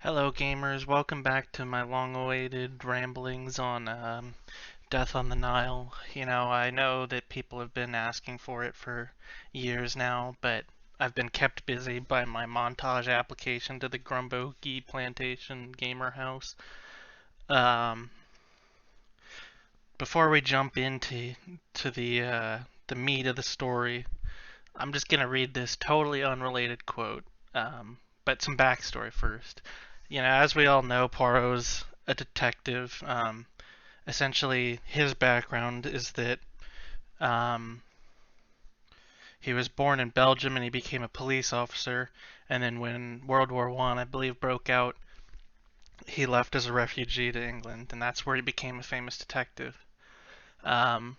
Hello, gamers. Welcome back to my long-awaited ramblings on Death on the Nile. I know that people have been asking for it for years now, but I've been kept busy by my montage application to the Grumbogi Plantation Gamer House. Um, Before we jump into the meat of the story, I'm just gonna read this totally unrelated quote, but some backstory first. As we all know, Poirot's a detective. Essentially, his background is that um, he was born in Belgium and he became a police officer. And then when World War I believe, broke out, he left as a refugee to England, and that's where he became a famous detective. Um,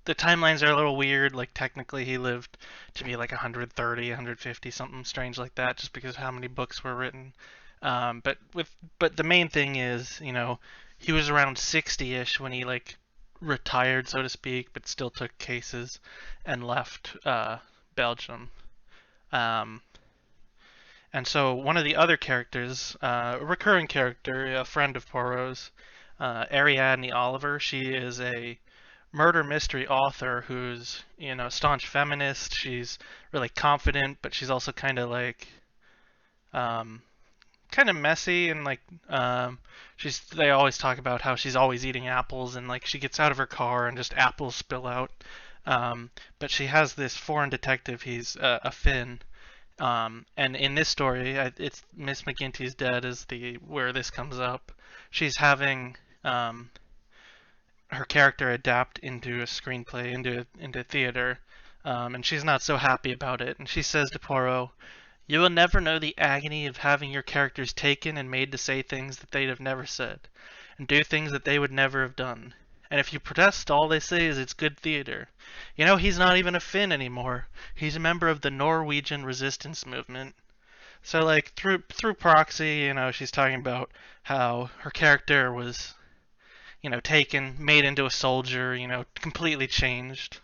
the timelines are a little weird. Like technically, he lived to be like 130, 150, something strange like that, just because of how many books were written. But the main thing is, he was around 60ish when he like retired, so to speak, but still took cases and left Belgium. Um, and so one of the other characters, a recurring character, a friend of Poirot's, Ariadne Oliver, she is a murder mystery author who's a staunch feminist. She's really confident, but she's also um, kind of messy and she's they always talk about how she's always eating apples and like she gets out of her car and just apples spill out. But she has this foreign detective. He's a Finn. And in this story, it's Miss McGinty's dead is the where this comes up. She's having her character adapt into a screenplay, into theater, and she's not so happy about it. And she says to Poirot, "You will never know the agony of having your characters taken and made to say things that they'd have never said, and do things that they would never have done. And if you protest, all they say is it's good theater. He's not even a Finn anymore. He's a member of the Norwegian resistance movement." So like through proxy, she's talking about how her character was taken, made into a soldier, completely changed.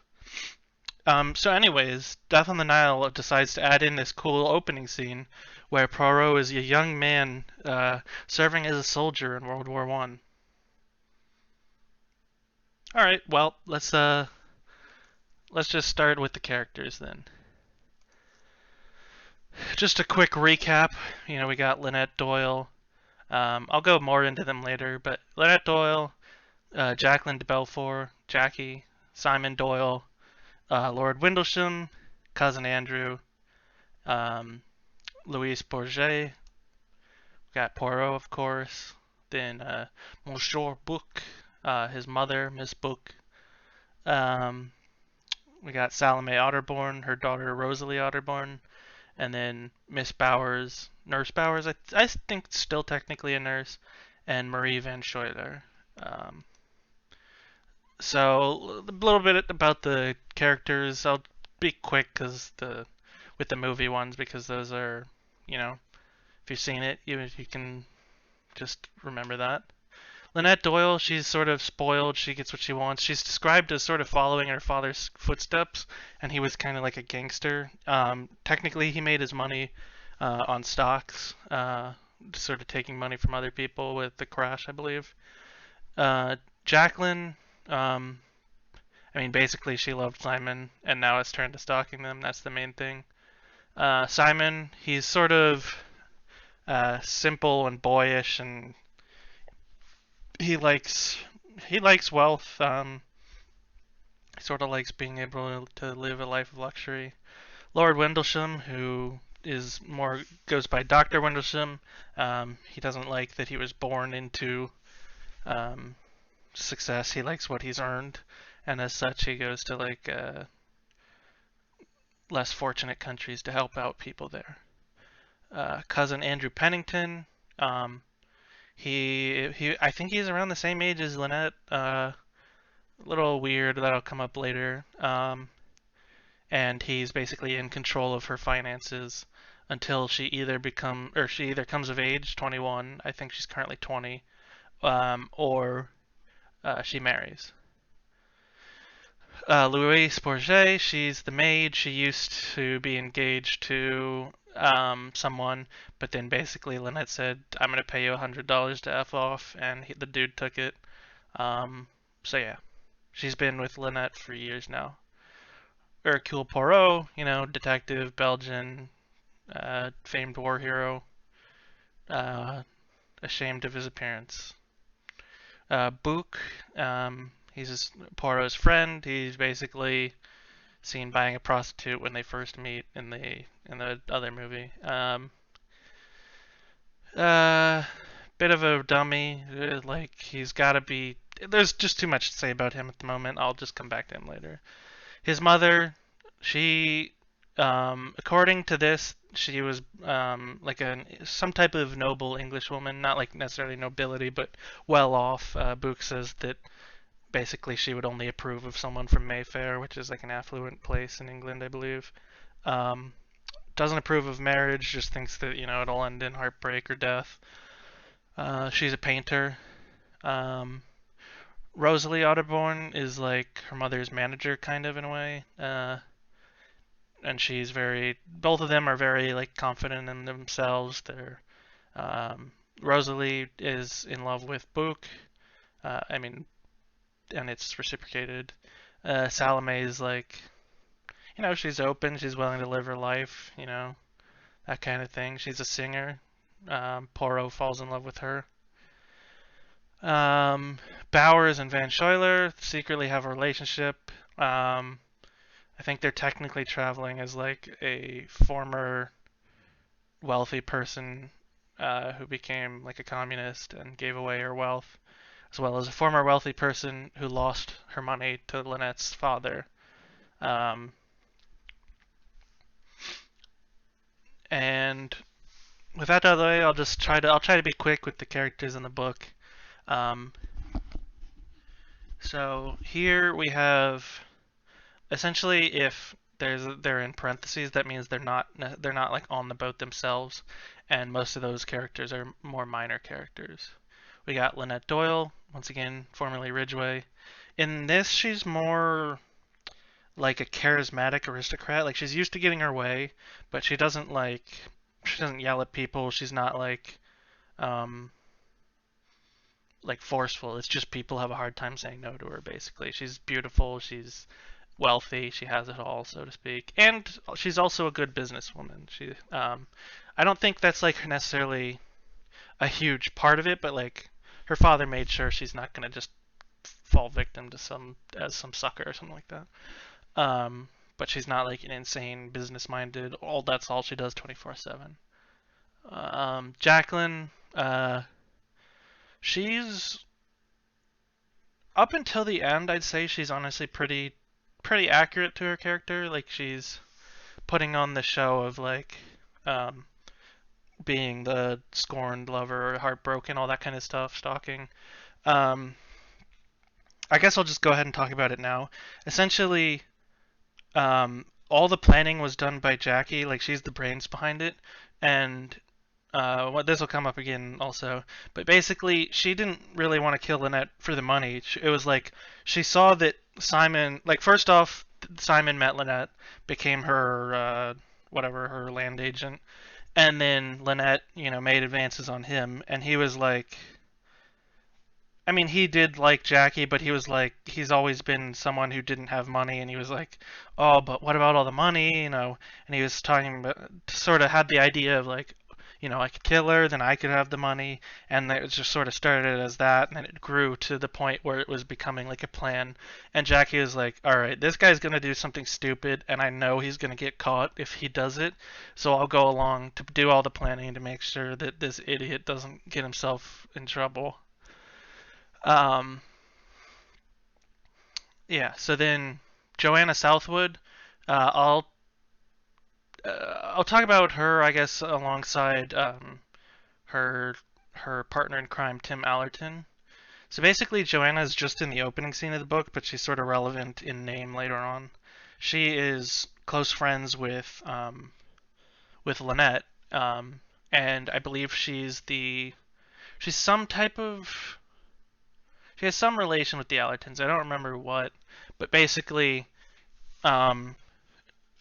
So anyways, Death on the Nile decides to add in this cool opening scene where Poirot is a young man serving as a soldier in World War One. All right, well let's just start with the characters then. Just a quick recap. We got Lynette Doyle. I'll go more into them later, but Lynette Doyle, Jacqueline de Belfort, Jackie, Simon Doyle, Lord Windlesham, Cousin Andrew, um, Louise Bourget, got Poirot, of course, then Monsieur Book, his mother, Miss Book. Um, we got Salome Otterborn, her daughter Rosalie Otterborn, and then Miss Bowers, Nurse Bowers, I think still technically a nurse, and Marie Van Schuyler. Um, so a little bit about the characters. I'll be quick because with the movie ones because those are, if you've seen it, you can just remember that. Lynette Doyle, she's sort of spoiled. She gets what she wants. She's described as sort of following her father's footsteps, and he was kind of like a gangster. Technically, he made his money on stocks, sort of taking money from other people with the crash, I believe. Jacqueline, um, I mean, basically, she loved Simon, and now it's turned to stalking them. That's the main thing. Simon, he's sort of simple and boyish, and he likes he likes wealth. He sort of likes being able to live a life of luxury. Lord Windlesham, who is more goes by Doctor Windlesham, he doesn't like that he was born into um, success. He likes what he's earned, and as such, he goes to less fortunate countries to help out people there. Cousin Andrew Pennington, um, he I think he's around the same age as Lynette. A little weird, that'll come up later. And he's basically in control of her finances until she either comes of age, 21. I think she's currently 20, or she marries. Louise Bourget, she's the maid. She used to be engaged to someone, but then basically Lynette said, "I'm gonna pay you $100 to f off," and the dude took it. Um, so yeah, she's been with Lynette for years now. Hercule Poirot, detective, Belgian, famed war hero, uh, ashamed of his appearance. Book, he's Poirot's friend. He's basically seen buying a prostitute when they first meet in the other movie. Uh, Bit of a dummy. Like he's got to be. There's just too much to say about him at the moment. I'll just come back to him later. His mother, she, according to this, she was like some type of noble Englishwoman, not like necessarily nobility, but well off. Book says that basically she would only approve of someone from Mayfair, which is like an affluent place in England, I believe. Um, doesn't approve of marriage, just thinks that it'll end in heartbreak or death. She's a painter. Um, Rosalie Otterborn is like her mother's manager, kind of in a way. And she's both of them are very like confident in themselves. Um, Rosalie is in love with Book. I mean, and it's reciprocated. Salome is like, she's open, she's willing to live her life, that kind of thing. She's a singer. Poirot falls in love with her. Bowers and Van Schuyler secretly have a relationship. I think they're technically traveling as like a former wealthy person who became like a communist and gave away her wealth, as well as a former wealthy person who lost her money to Lynette's father. Um, and with that out of the way, I'll try to be quick with the characters in the book. Um, so here we have essentially if they're in parentheses, that means they're not like on the boat themselves, and most of those characters are more minor characters. We got Lynette Doyle, once again, formerly Ridgway. In this, she's more like a charismatic aristocrat. Like she's used to getting her way, but she doesn't yell at people. She's not um like forceful. It's just people have a hard time saying no to her. Basically, she's beautiful. She's wealthy. She has it all, so to speak, and she's also a good businesswoman. I don't think that's like necessarily a huge part of it, but like her father made sure she's not gonna just fall victim to some sucker or something like that. But she's not like an insane business minded. That's all she does 24/7. Jacqueline, she's up until the end, I'd say she's honestly pretty accurate to her character. Like she's putting on the show of like um, being the scorned lover or heartbroken, all that kind of stuff, stalking. Um, I guess I'll just go ahead and talk about it now. Essentially, all the planning was done by Jackie. Like she's the brains behind it, and what this will come up again also. But basically, she didn't really want to kill Lynette for the money. It was like she saw that Simon, like first off, Simon met Lynette, became her whatever her land agent, and then Lynette, made advances on him, and he was like, I mean, he did like Jackie, but he was like, he's always been someone who didn't have money, and he was like, oh, but what about all the money, And he was talking about, sort of had the idea of like, I could kill her, then I could have the money, and it just sort of started as that, and then it grew to the point where it was becoming like a plan. And Jackie was like, all right, this guy's gonna do something stupid, and I know he's gonna get caught if he does it, so I'll go along to do all the planning to make sure that this idiot doesn't get himself in trouble. Um, yeah. So then Joanna Southwood, I'll I'll talk about her, I guess, alongside her her partner in crime, Tim Allerton. So basically, Joanna is just in the opening scene of the book, but she's sort of relevant in name later on. She is close friends with Lynette, and I believe she's some type of she has some relation with the Allertons. I don't remember what, but basically, um,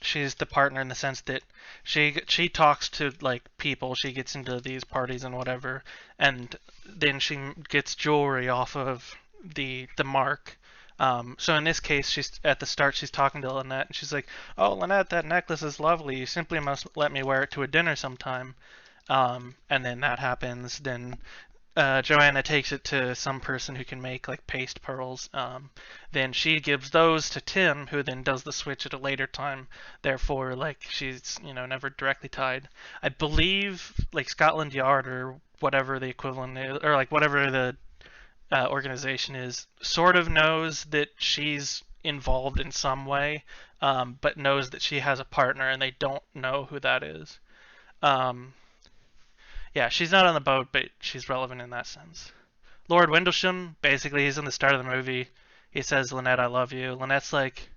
she's the partner in the sense that she talks to like people. She gets into these parties and whatever, and then she gets jewelry off of the mark. So in this case, she's at the start. She's talking to Lynette, and she's like, "Oh, Lynette, that necklace is lovely. You simply must let me wear it to a dinner sometime." And then that happens. Then Joanna takes it to some person who can make like paste pearls. Then she gives those to Tim, who then does the switch at a later time. Therefore, like she's never directly tied. I believe like Scotland Yard or whatever the equivalent is, or like whatever the organization is, sort of knows that she's involved in some way, but knows that she has a partner, and they don't know who that is. Um, yeah, she's not on the boat, but she's relevant in that sense. Lord Windlesham, basically, he's in the start of the movie. He says, Lynette, I love you. Lynette's like,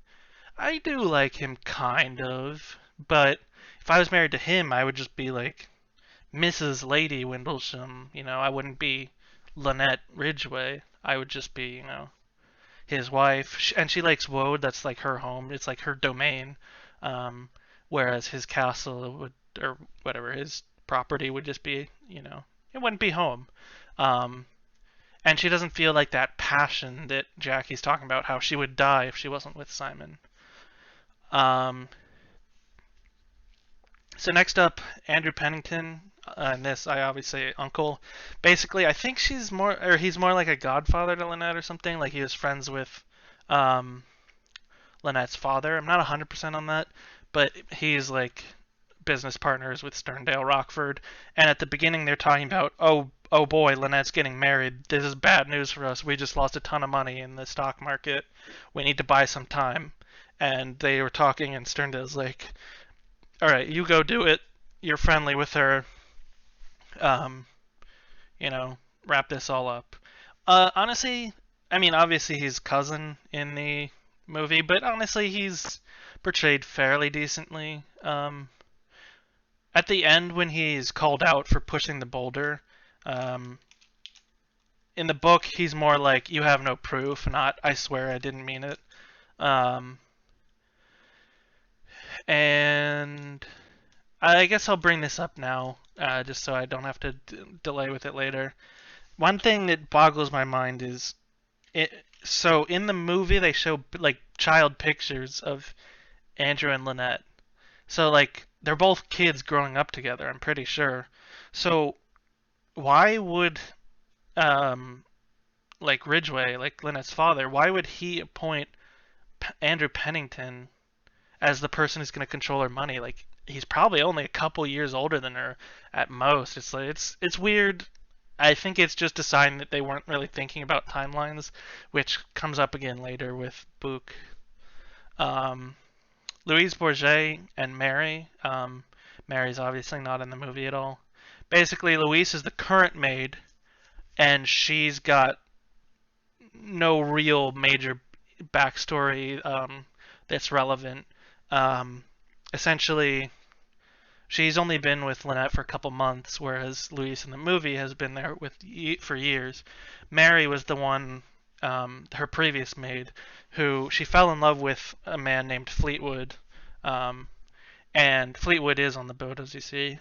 I do like him, kind of. But if I was married to him, I would just be like Mrs. Lady Windlesham. I wouldn't be Lynette Ridgway. I would just be, his wife. And she likes Woad. That's like her home. It's like her domain. Um, Whereas his castle would, or whatever, his property would just be, it wouldn't be home. Um, and she doesn't feel like that passion that Jackie's talking about, how she would die if she wasn't with Simon. Um, so next up, Andrew Pennington. And this, I obviously say uncle. Basically, I think he's more like a godfather to Lynette or something. Like he was friends with um, Lynette's father. I'm not 100% on that, but he's like business partners with Sterndale Rockford. And at the beginning, they're talking about, oh boy, Lynette's getting married. This is bad news for us. We just lost a ton of money in the stock market. We need to buy some time. And they were talking, and Sterndale's like, all right, you go do it. You're friendly with her. Um, Wrap this all up. Honestly, I mean, obviously he's cousin in the movie, but honestly, he's portrayed fairly decently. At the end, when he's called out for pushing the boulder, um, in the book, he's more like, you have no proof, not, I swear I didn't mean it. Um, and I guess I'll bring this up now, just so I don't have to delay with it later. One thing that boggles my mind is, so in the movie, they show like child pictures of Andrew and Lynette. So like they're both kids growing up together, I'm pretty sure. So why would um like Ridgway, like Lynette's father, why would he appoint Andrew Pennington as the person who's going to control her money? Like he's probably only a couple years older than her at most. It's like it's weird. I think it's just a sign that they weren't really thinking about timelines, which comes up again later with Book. Um, Louise Bourget and Mary. Mary's obviously not in the movie at all. Basically, Louise is the current maid, and she's got no real major backstory that's relevant. Um, Essentially, she's only been with Lynette for a couple months, whereas Louise in the movie has been there for years. Mary was the one, her previous maid, who she fell in love with a man named Fleetwood, um, and Fleetwood is on the boat, as you see.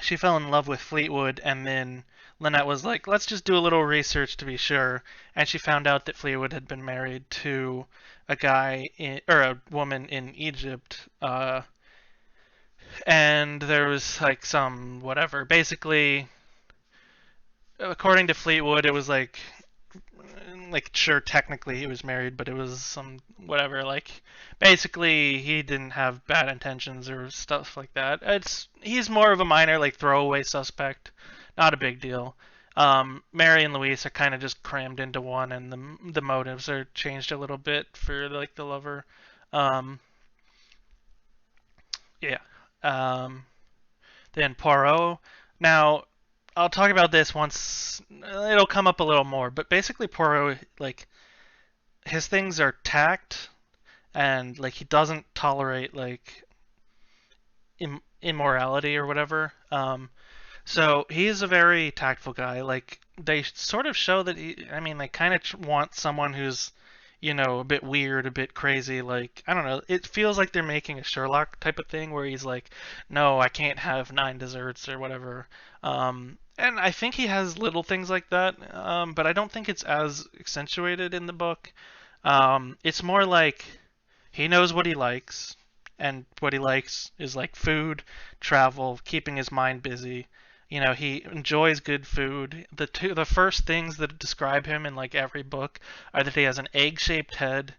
She fell in love with Fleetwood, and then Lynette was like, let's just do a little research to be sure. And she found out that Fleetwood had been married to a guy or a woman in Egypt. And there was like some whatever. Basically, according to Fleetwood, it was like sure technically he was married, but it was some whatever. Like basically he didn't have bad intentions or stuff like that. He's more of a minor like throwaway suspect, not a big deal. Mary and Louise are kind of just crammed into one, and the motives are changed a little bit for like the lover. Um, yeah. Um, then Poirot. Now I'll talk about this once it'll come up a little more, but basically Poirot, like his things are tact, and like he doesn't tolerate like immorality or whatever. So he's a very tactful guy. Like they sort of show that I mean, they kind of want someone who's a bit weird, a bit crazy. Like, I don't know. It feels like they're making a Sherlock type of thing where he's like, no, I can't have 9 desserts or whatever. And I think he has little things like that, but I don't think it's as accentuated in the book. It's more like he knows what he likes, and what he likes is like food, travel, keeping his mind busy. He enjoys good food. The first things that describe him in like every book are that he has an egg-shaped head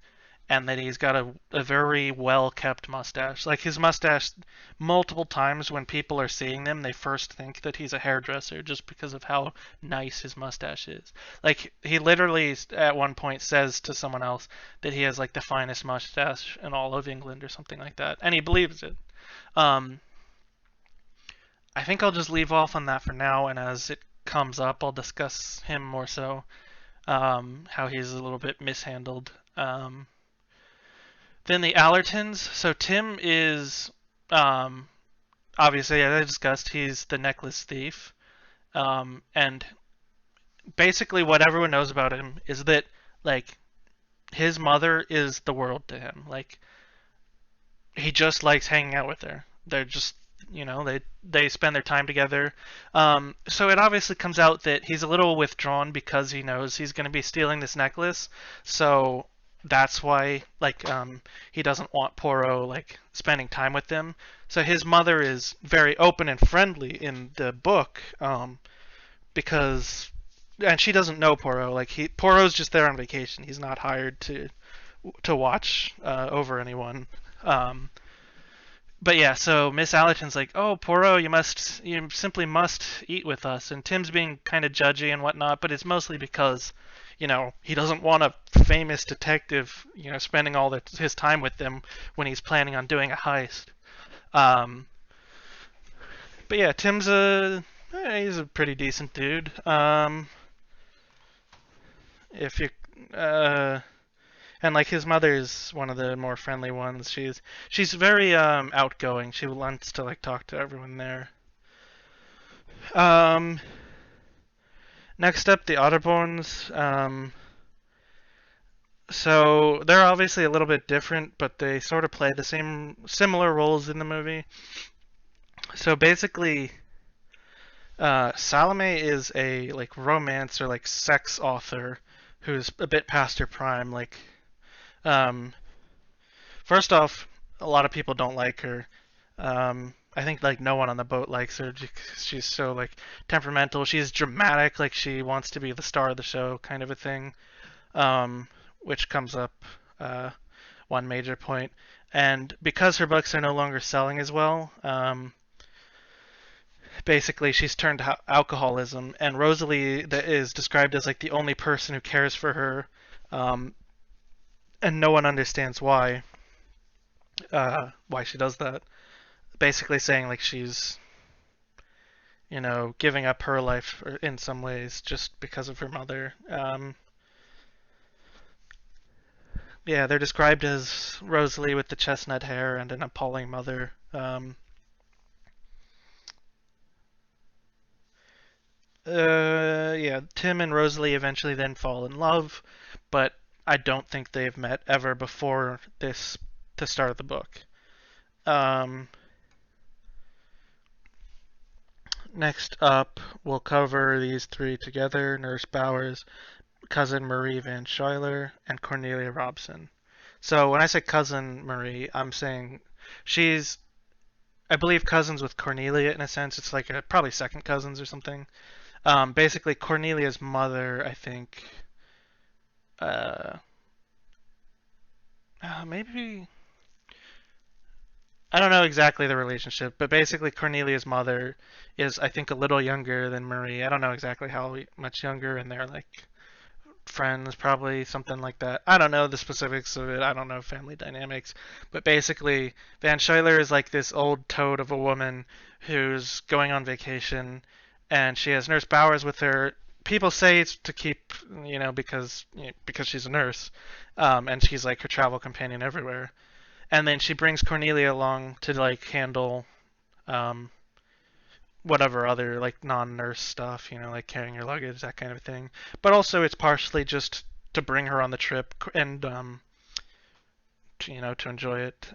and that he's got a very well kept mustache. Like his mustache, multiple times when people are seeing them, they first think that he's a hairdresser just because of how nice his mustache is. Like he literally at one point says to someone else that he has like the finest mustache in all of England or something like that, and he believes it. Um, I think I'll just leave off on that for now, and as it comes up, I'll discuss him more so, how he's a little bit mishandled. Then the Allertons. So Tim is, um, obviously, as I discussed, he's the necklace thief. And basically, what everyone knows about him is that, like, his mother is the world to him. Like, he just likes hanging out with her. They're just, they spend their time together. So it obviously comes out that he's a little withdrawn because he knows he's going to be stealing this necklace. So that's why, like, he doesn't want Poirot like spending time with them. So his mother is very open and friendly in the book, because, and she doesn't know Poirot. Like Poirot's just there on vacation. He's not hired to watch over anyone. Um, but yeah, so Miss Allerton's like, "Oh, Poirot, you simply must eat with us." And Tim's being kind of judgy and whatnot, but it's mostly because, he doesn't want a famous detective, spending all his time with them when he's planning on doing a heist. Um, but yeah, he's a pretty decent dude. If you uh, and like his mother's one of the more friendly ones. She's very outgoing. She wants to like talk to everyone there. Um, Next up, the Otterbones. So they're obviously a little bit different, but they sort of play the similar roles in the movie. So basically, Salome is a like romance or like sex author who's a bit past her prime. Like, um, first off, a lot of people don't like her. I think like no one on the boat likes her. She's so like temperamental. She's dramatic, like she wants to be the star of the show, kind of a thing. Um, which comes up, uh, one major point. And because her books are no longer selling as well, basically she's turned to alcoholism. And Rosalie is described as like the only person who cares for her, um, and no one understands why she does that. Basically saying like she's giving up her life in some ways just because of her mother. Yeah, they're described as Rosalie with the chestnut hair and an appalling mother. Yeah, Tim and Rosalie eventually then fall in love, but I don't think they've met ever before the start of the book. Um, Next up, we'll cover these three together: Nurse Bowers, cousin Marie Van Schuyler, and Cornelia Robson. So when I say cousin Marie, I'm saying she's, I believe, cousins with Cornelia in a sense. It's like probably second cousins or something. Basically, Cornelia's mother, I think, uh, maybe, I don't know exactly the relationship, but basically Cornelia's mother is, I think, a little younger than Marie. I don't know exactly how much younger, and they're like friends, probably something like that. I don't know the specifics of it. I don't know family dynamics, but basically Van Schuyler is like this old toad of a woman who's going on vacation, and she has Nurse Bowers with her. People say it's to keep, because she's a nurse, and she's like her travel companion everywhere. And then she brings Cornelia along to like handle, um, whatever other like non-nurse stuff, like carrying your luggage, that kind of thing. But also it's partially just to bring her on the trip and to enjoy it.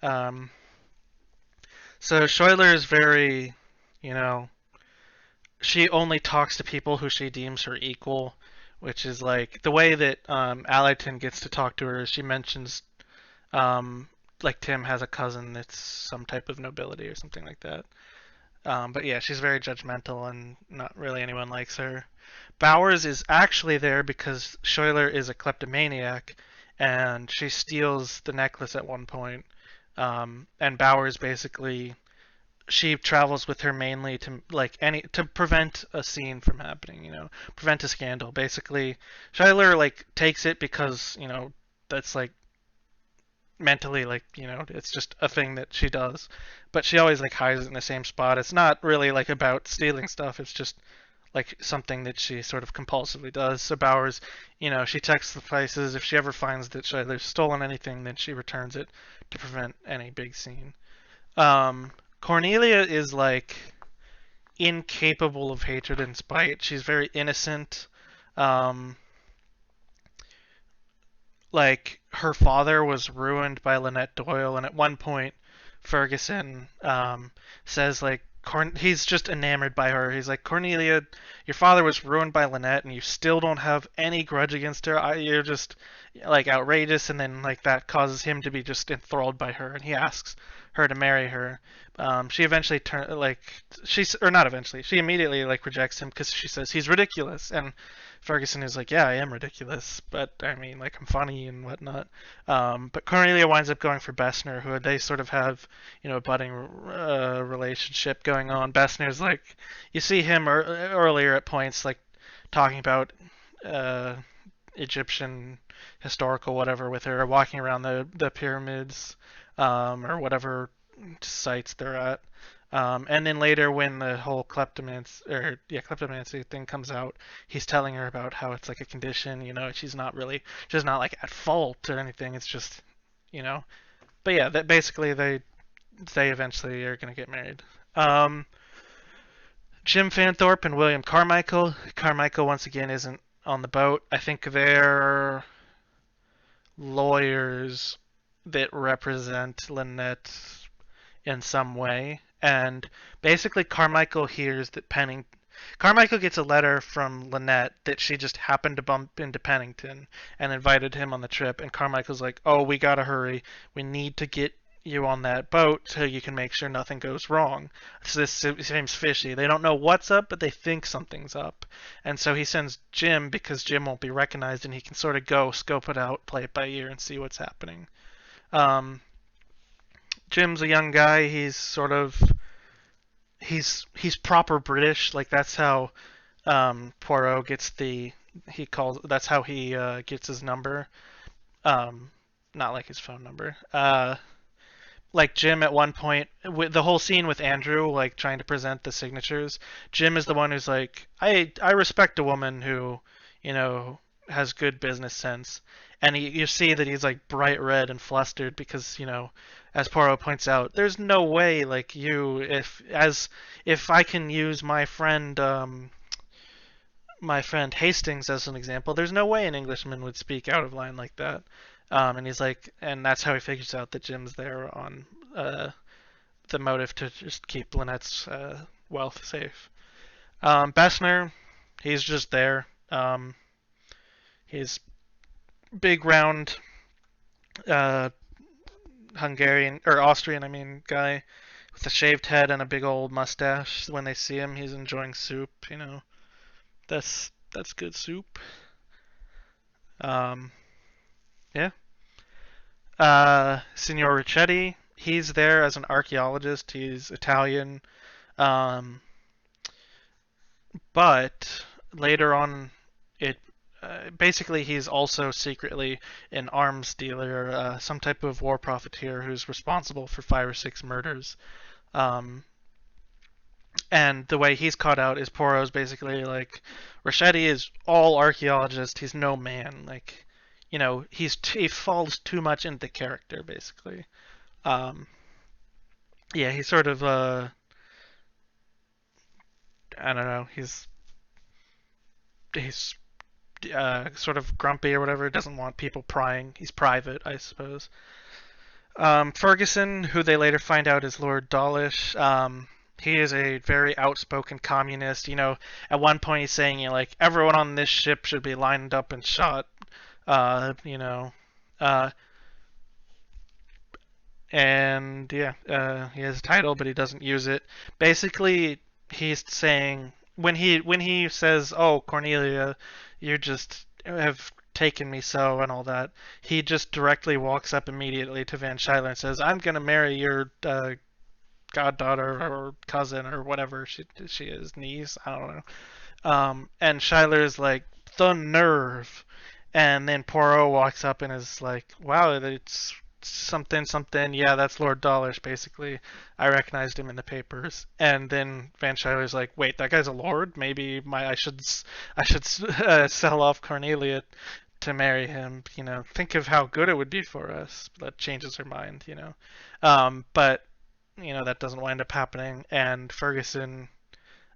So Schuyler is very, you know, she only talks to people who she deems her equal, which is like the way that Allerton gets to talk to her. Is she mentions um, like Tim has a cousin that's some type of nobility or something like that. But yeah, she's very judgmental and not really anyone likes her. Bowers is actually there because Schuyler is a kleptomaniac and she steals the necklace at one point. And Bowers basically she travels with her mainly to like any to prevent a scene from happening, prevent a scandal. Basically, Schuyler like takes it because that's like mentally like it's just a thing that she does, but she always like hides it in the same spot. It's not really like about stealing stuff. It's just like something that she sort of compulsively does. So Bowers, she checks the places. If she ever finds that Schuyler's stolen anything, then she returns it to prevent any big scene. Cornelia is like incapable of hatred and spite. She's very innocent. Um, like her father was ruined by Lynette Doyle, and at one point, Ferguson says like he's just enamored by her. He's like, Cornelia, your father was ruined by Lynette, and you still don't have any grudge against her. You're just like outrageous, and then like that causes him to be just enthralled by her, and he asks her to marry her. She eventually she's or not eventually. She immediately like rejects him because she says he's ridiculous, and Ferguson is like, yeah, I am ridiculous, but I mean, like, I'm funny and whatnot. But Cornelia winds up going for Bessner, who they sort of have, a budding relationship going on. Bessner's like, you see him earlier at points, like, talking about uh, Egyptian historical whatever with her, walking around the pyramids or whatever sites they're at. And then later, when the whole kleptomancy thing comes out, he's telling her about how it's like a condition. She's not like at fault or anything. It's just, you know. But yeah, that basically they eventually are gonna get married. Um, Jim Fanthorpe and William Carmichael. Carmichael once again isn't on the boat. I think they're lawyers that represent Lynette in some way. And basically, Carmichael gets a letter from Lynette that she just happened to bump into Pennington and invited him on the trip. And Carmichael's like, "Oh, we gotta hurry. We need to get you on that boat so you can make sure nothing goes wrong." So this seems fishy. They don't know what's up, but they think something's up. And so he sends Jim because Jim won't be recognized, and he can sort of go scope it out, play it by ear, and see what's happening. Um, Jim's a young guy. He's proper British. Like that's how Poirot gets that's how he gets his number. Um, Not like his phone number. Like Jim at one point, with the whole scene with Andrew, like trying to present the signatures, Jim is the one who's like, I respect a woman who, you know, has good business sense, and you see that he's like bright red and flustered because as Poirot points out, there's no way like if I can use my friend Hastings as an example, there's no way an Englishman would speak out of line like that. And he's like, and that's how he figures out that Jim's there on the motive to just keep Lynette's wealth safe. Bessner, he's just there. He's big, round, uh, Hungarian or Austrian, I mean, guy with a shaved head and a big old mustache. When they see him, he's enjoying soup. That's good soup. Um, yeah. Signor Ricchetti, he's there as an archaeologist. He's Italian. Um, but later on, it basically he's also secretly an arms dealer, some type of war profiteer who's responsible for 5 or 6 murders. Um, and the way he's caught out is Poirot's basically like, Ricchetti is all archaeologist. He's no man. Like, he falls too much into character basically. Um, yeah, he's sort of I don't know. He's sort of grumpy or whatever. Doesn't want people prying. He's private, I suppose. Ferguson, who they later find out is Lord Dawlish, he is a very outspoken communist. At one point he's saying, like everyone on this ship should be lined up and shot. You know, uh, and yeah, he has a title, but he doesn't use it. Basically, he's saying when he says, "Oh, Cornelia, you just have taken me so," and all that, he just directly walks up immediately to Van Schuyler and says, "I'm gonna marry your goddaughter or cousin or whatever she is, niece, I don't know." And Schuyler's like, "The nerve!" And then Poirot walks up and is like, "Wow, it's something something. Yeah, that's Lord Dawlish, basically. I recognized him in the papers." And then Van Schuyler's like, "Wait, that guy's a lord? Maybe I should sell off Cornelia to marry him. Think of how good it would be for us." That changes her mind. But that doesn't wind up happening. And Ferguson,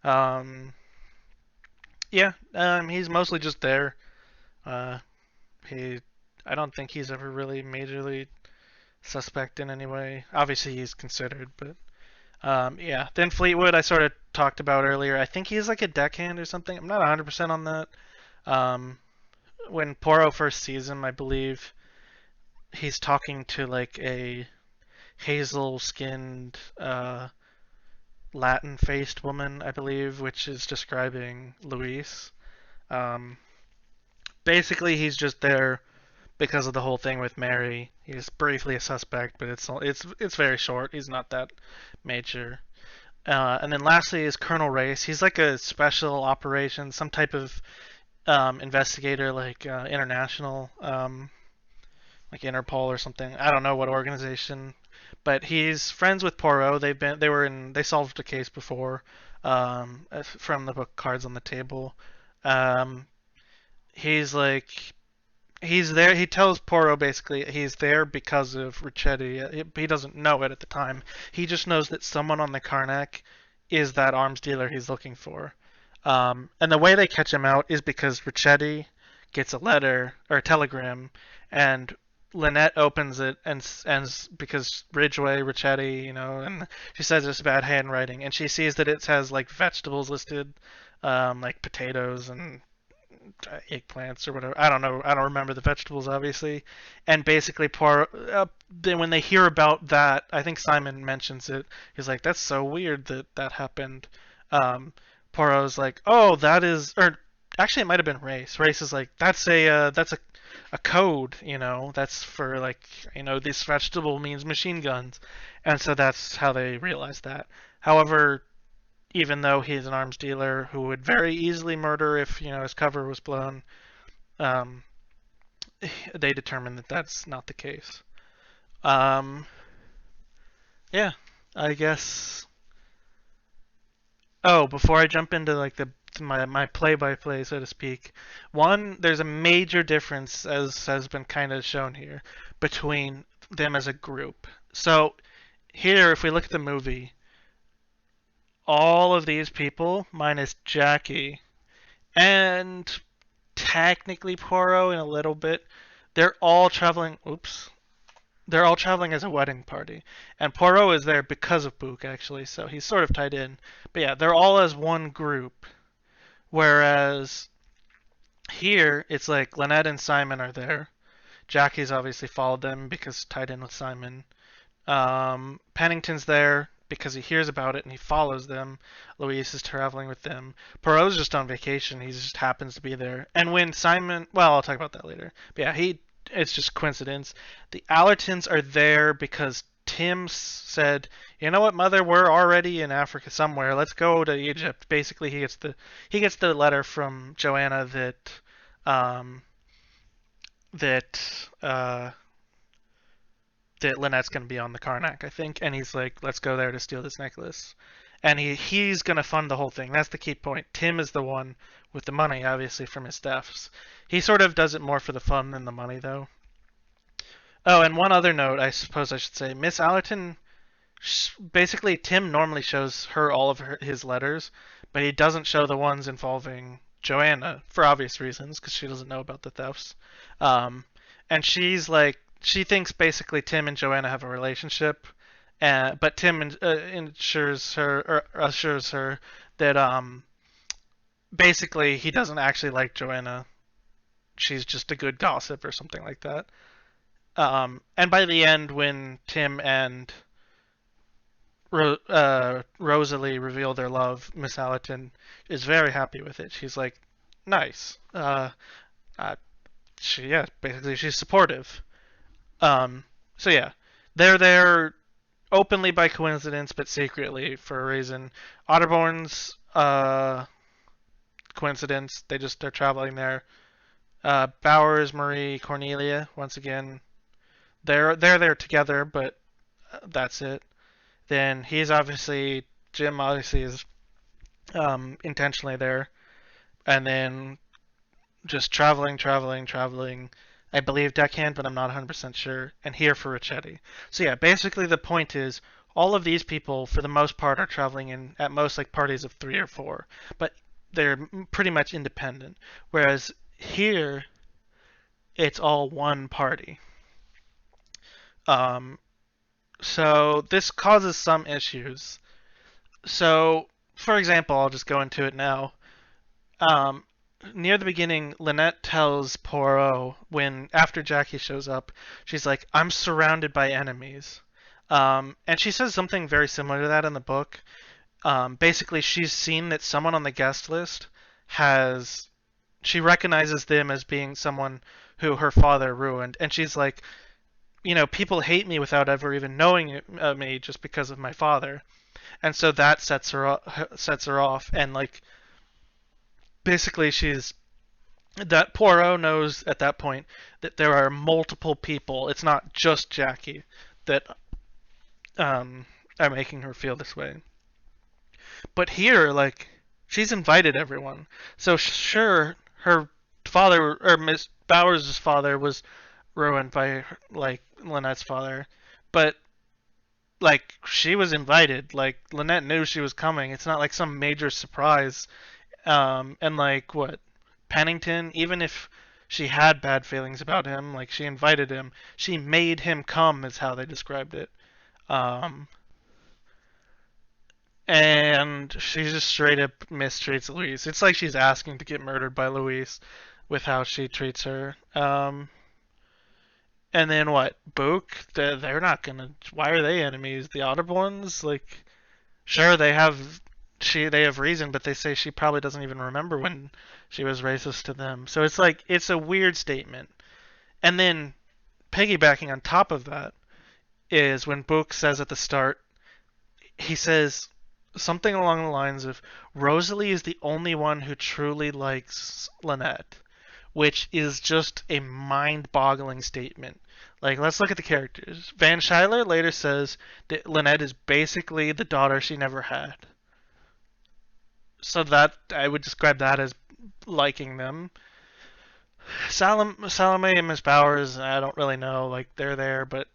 um, yeah, he's mostly just there. Uh, he, I don't think he's ever really majorly suspect in any way. Obviously, he's considered, but yeah. Then Fleetwood, I sort of talked about earlier. I think he's like a deckhand or something. I'm not 100% on that. Um, when Poirot first sees him, I believe he's talking to like a hazel-skinned, Latin-faced woman, I believe, which is describing Luis. Um, Basically, he's just there because of the whole thing with Mary. He's briefly a suspect, but it's very short. He's not that major. And then lastly is Colonel Race. He's like a special operations, some type of investigator, like international, like Interpol or something. I don't know what organization, but he's friends with Poirot. They solved a case before, from the book Cards on the Table. Um, he's like he's there. He tells Poirot basically he's there because of Ricchetti. He doesn't know it at the time. He just knows that someone on the Karnak is that arms dealer he's looking for. And the way they catch him out is because Ricchetti gets a letter or a telegram, and Lynette opens it and because Ridgway, Ricchetti, and she says it's bad handwriting, and she sees that it has like vegetables listed, like potatoes and eggplants or whatever. I don't know. I don't remember the vegetables, obviously. And basically, then when they hear about that, I think Simon mentions it. He's like, "That's so weird that happened." Um, Poirot's like, "Oh, that is," or actually, it might have been Race. Race is like, "That's a code. That's for like, this vegetable means machine guns," and so that's how they realize that. However, even though he's an arms dealer who would very easily murder if his cover was blown, um, they determined that that's not the case. Um, yeah, I guess. Oh, before I jump into like my play-by-play, so to speak, there's a major difference, as has been kind of shown here, between them as a group. So here, if we look at the movie, all of these people, minus Jackie, and technically Poirot in a little bit, they're all traveling. Oops. They're all traveling as a wedding party. And Poirot is there because of Book, actually, so he's sort of tied in. But yeah, they're all as one group. Whereas here, it's like Lynette and Simon are there. Jackie's obviously followed them because tied in with Simon. Pennington's there because he hears about it and he follows them. Louise is traveling with them. Poirot's just on vacation. He just happens to be there. And when Simon, well, I'll talk about that later. But yeah, it's just coincidence. The Allertons are there because Tim said, "You know what, Mother? We're already in Africa somewhere. Let's go to Egypt." Basically, he gets the letter from Joanna um, that uh, that Lynette's going to be on the Karnak, I think, and he's like, "Let's go there to steal this necklace." And he's going to fund the whole thing. That's the key point. Tim is the one with the money, obviously, from his thefts. He sort of does it more for the fun than the money, though. Oh, and one other note, I suppose I should say. Miss Allerton, basically, Tim normally shows her all of his letters, but he doesn't show the ones involving Joanna for obvious reasons because she doesn't know about the thefts. Um, and she's like, she thinks basically Tim and Joanna have a relationship, but Tim ensures her or assures her that basically he doesn't actually like Joanna. She's just a good gossip or something like that. And by the end, when Tim and Rosalie reveal their love, Miss Allerton is very happy with it. She's like, nice. Uh, yeah, basically she's supportive. Um, so yeah, they're there openly by coincidence, but secretly for a reason. Otterborn's coincidence. They're traveling there. Bowers, Marie, Cornelia. Once again, they're there together, but that's it. Then Jim obviously is intentionally there, and then just traveling. I believe deckhand, but I'm not 100% sure. And here for Ricchetti. So yeah, basically the point is all of these people, for the most part, are traveling in at most like parties of 3 or 4, but they're pretty much independent. Whereas here, it's all one party. Um, so this causes some issues. So, for example, I'll just go into it now. Um, Near the beginning, Lynette tells Poirot when after Jackie shows up, she's like, "I'm surrounded by enemies," and she says something very similar to that in the book. Basically, she's seen that someone on the guest list has she recognizes them as being someone who her father ruined, and she's like, people hate me without ever even knowing me just because of my father, and so that sets her off, and like basically she's that Poirot knows at that point that there are multiple people. It's not just Jackie that are making her feel this way. But here, like, she's invited everyone. So sure, her father or Miss Bowers' father was ruined by like Lynette's father, but like she was invited. Like Lynette knew she was coming. It's not like some major surprise. And like what Pennington, even if she had bad feelings about him, like she invited him, she made him come, is how they described it. Um, and she just straight up mistreats Louise. It's like she's asking to get murdered by Louise with how she treats her. And then what? Book? They're not gonna. Why are they enemies? The Otterborns? Like, sure, they have reason, but they say she probably doesn't even remember when she was racist to them. So it's like it's a weird statement. And then piggybacking on top of that is when Book says at the start, he says something along the lines of Rosalie is the only one who truly likes Lynette, which is just a mind-boggling statement. Like, let's look at the characters. Van Schuyler later says that Lynette is basically the daughter she never had. So that I would describe that as liking them. Salome and Miss Bowers, I don't really know. Like they're there, but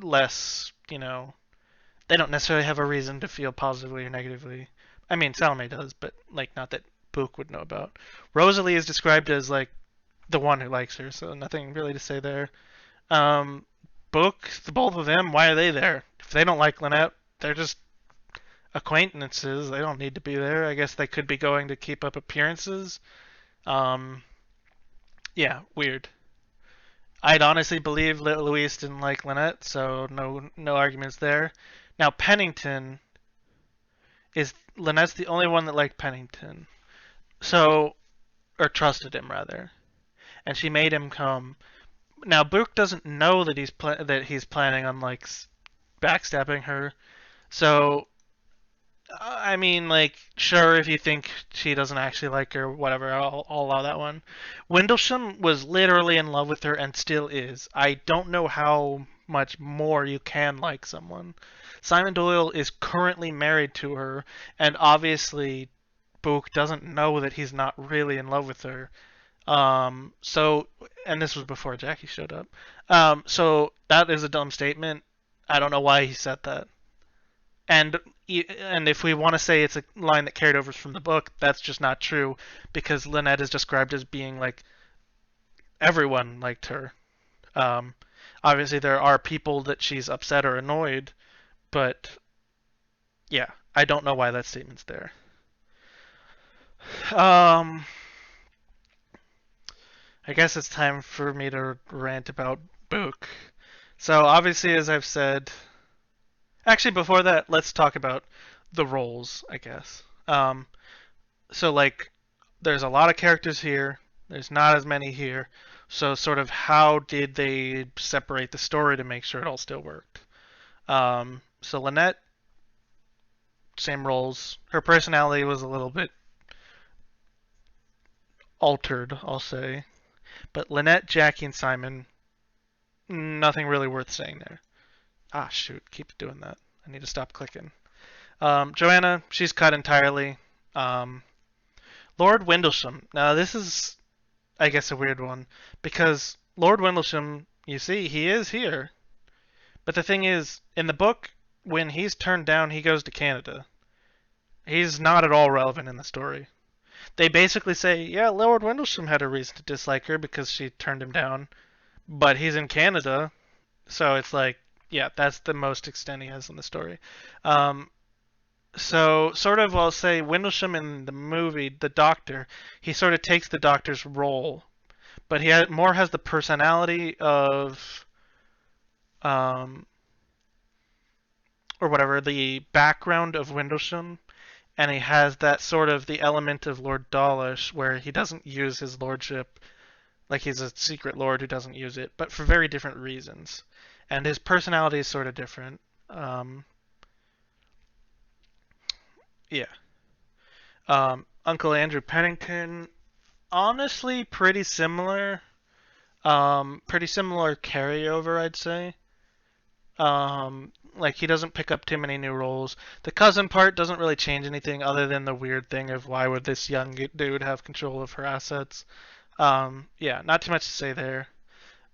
less. They don't necessarily have a reason to feel positively or negatively. I mean, Salome does, but like not that Book would know about. Rosalie is described as like the one who likes her, so nothing really to say there. Um, Book, the both of them, why are they there? If they don't like Lynette, they're just acquaintances. They don't need to be there. I guess they could be going to keep up appearances. Um, yeah, weird. I'd honestly believe Louise didn't like Lynette, so no arguments there. Now Pennington is Lynette's the only one that liked Pennington, so or trusted him rather, and she made him come. Now Book doesn't know that he's planning on like backstabbing her, so I mean, like, sure, if you think she doesn't actually like her, whatever, I'll allow that one. Windlesham was literally in love with her and still is. I don't know how much more you can like someone. Simon Doyle is currently married to her, and obviously, Book doesn't know that he's not really in love with her. And this was before Jackie showed up. So that is a dumb statement. I don't know why he said that. And and if we want to say it's a line that carried over from the book, that's just not true because Lynette is described as being like everyone liked her. Um, Obviously, there are people that she's upset or annoyed, but yeah, I don't know why that statement's there. Um, I guess it's time for me to rant about Book. So obviously, as I've said, actually before that, let's talk about the roles, I guess. So like, there's a lot of characters here. There's not as many here. So sort of how did they separate the story to make sure it all still worked? So Lynette, same roles. Her personality was a little bit altered, I'll say. But Lynette, Jackie, and Simon, nothing really worth saying there. Ah, shoot, keep doing that. I need to stop clicking. Joanna, she's cut entirely. Um, Lord Windlesham. Now, this is, I guess, a weird one. Because Lord Windlesham, you see, he is here. But the thing is, in the book, when he's turned down, he goes to Canada. He's not at all relevant in the story. They basically say, yeah, Lord Windlesham had a reason to dislike her because she turned him down. But he's in Canada, so it's like, yeah, that's the most extent he has in the story. Um, so sort of, I'll say Windlesham in the movie, the Doctor, he sort of takes the Doctor's role, but more has the personality of, um, or whatever, the background of Windlesham, and he has that sort of the element of Lord Dawlish, where he doesn't use his lordship like he's a secret lord who doesn't use it, but for very different reasons. And his personality is sort of different. Yeah. Uncle Andrew Pennington, honestly, pretty similar. Pretty similar carryover, I'd say. Like he doesn't pick up too many new roles. The cousin part doesn't really change anything other than the weird thing of why would this young dude have control of her assets. Yeah, not too much to say there.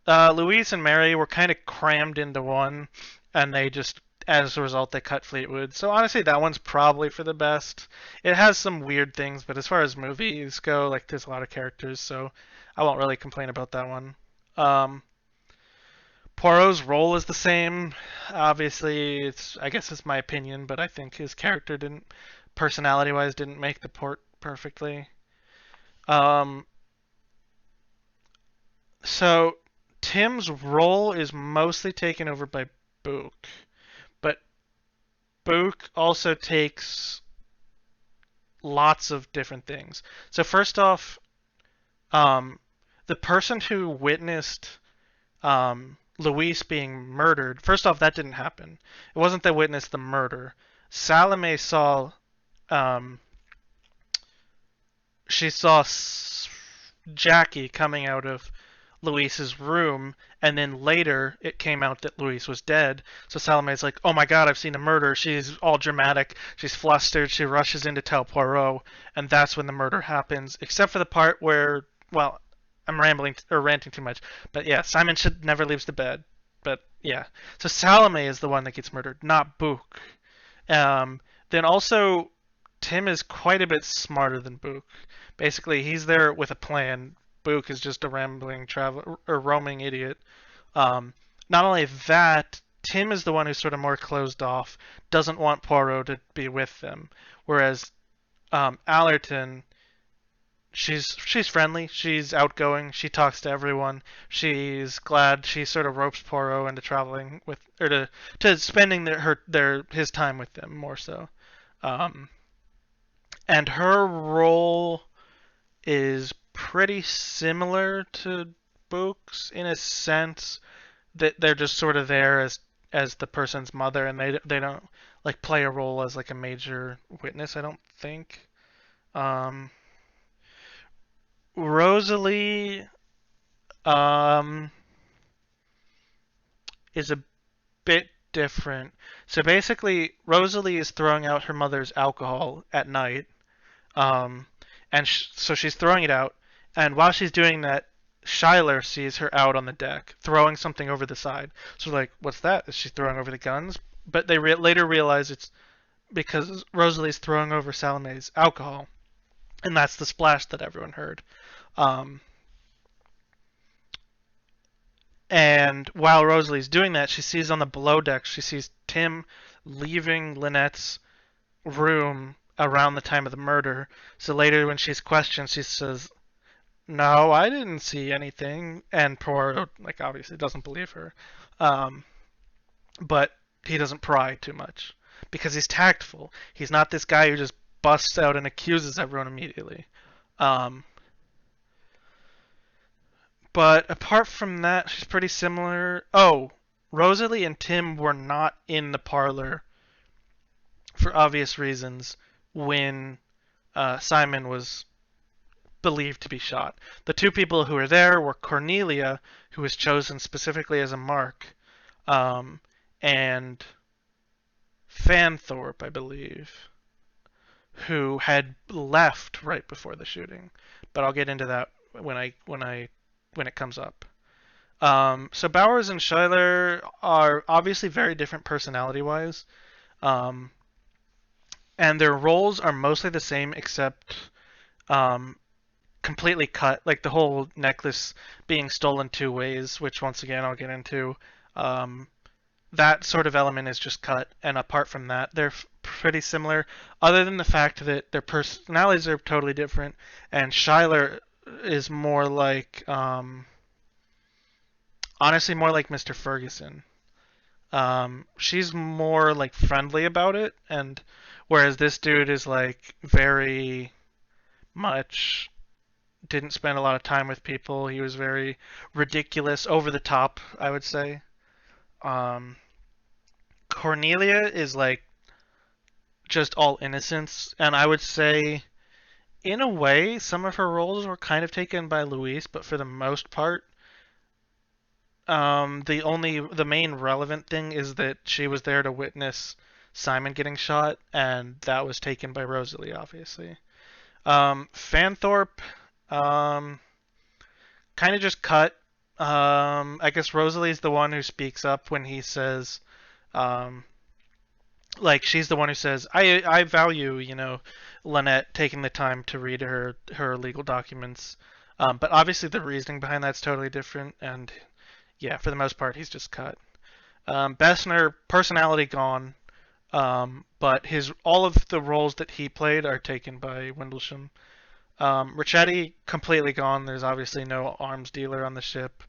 Louise and Mary were kind of crammed into one, and they just, as a result, they cut Fleetwood. So honestly, that one's probably for the best. It has some weird things, but as far as movies go, like there's a lot of characters, so I won't really complain about that one. Um, Poirot's role is the same. Obviously, I guess it's my opinion, but I think his character didn't, personality-wise, didn't make the port perfectly. Um, so Tim's role is mostly taken over by Book, but Book also takes lots of different things. So first off, um, the person who witnessed Luis being murdered. First off, that didn't happen. It wasn't that witnessed the murder. Salome saw, um, she saw Jackie coming out of Luis's room, and then later it came out that Luis was dead. So Salome's like, "Oh my God, I've seen a murder." She's all dramatic. She's flustered. She rushes in to tell Poirot, and that's when the murder happens. Except for the part where, well, I'm rambling or ranting too much, but yeah, Simon should never leaves the bed. But yeah, so Salome is the one that gets murdered, not Book. Then also, Tim is quite a bit smarter than Book. Basically, he's there with a plan. Book is just a rambling traveler or roaming idiot. Not only that, Tim is the one who's sort of more closed off, doesn't want Poirot to be with them, whereas Allerton, she's friendly, she's outgoing, she talks to everyone, she's glad, she sort of ropes Poirot into traveling with or to spending his time with them more so. Um, and her role is pretty similar to Book's in a sense that they're just sort of there as the person's mother, and they don't like play a role as like a major witness. I don't think. Um, Rosalie um, is a bit different. So basically, Rosalie is throwing out her mother's alcohol at night, um, and so she's throwing it out. And while she's doing that, Schuyler sees her out on the deck, throwing something over the side. So like, what's that? Is she throwing over the guns? But they later realize it's because Rosalie's throwing over Salome's alcohol, and that's the splash that everyone heard. Um, and while Rosalie's doing that, she sees on the below deck, she sees Tim leaving Lynette's room around the time of the murder. So later, when she's questioned, she says, "No, I didn't see anything." And Poirot, like, obviously doesn't believe her. Um, but he doesn't pry too much because he's tactful. He's not this guy who just busts out and accuses everyone immediately. Um, but apart from that, she's pretty similar. Oh, Rosalie and Tim were not in the parlor for obvious reasons when Simon was believed to be shot. The two people who were there were Cornelia, who was chosen specifically as a mark, um, and Fanthorpe, I believe, who had left right before the shooting. But I'll get into that when it comes up. So Bowers and Schuyler are obviously very different personality-wise, um, and their roles are mostly the same except um, completely cut. Like the whole necklace being stolen two ways, which once again I'll get into. Um, that sort of element is just cut, and apart from that, they're pretty similar, other than the fact that their personalities are totally different, and Schuyler is more like, honestly, more like Mr. Ferguson. She's more like friendly about it, and whereas this dude is like very much didn't spend a lot of time with people. He was very ridiculous, over the top, I would say. Um, Cornelia is like just all innocence, and I would say, in a way, some of her roles were kind of taken by Louise, but for the most part, the main relevant thing is that she was there to witness Simon getting shot, and that was taken by Rosalie, obviously. Fanthorpe, um, kind of just cut. I guess Rosalie's the one who speaks up when he says, um, like she's the one who says, I value, Lynette taking the time to read her legal documents. But obviously the reasoning behind that's totally different, and yeah, for the most part he's just cut. Bessner, personality gone, but his all of the roles that he played are taken by Windlesham. Ricchetti completely gone. There's obviously no arms dealer on the ship.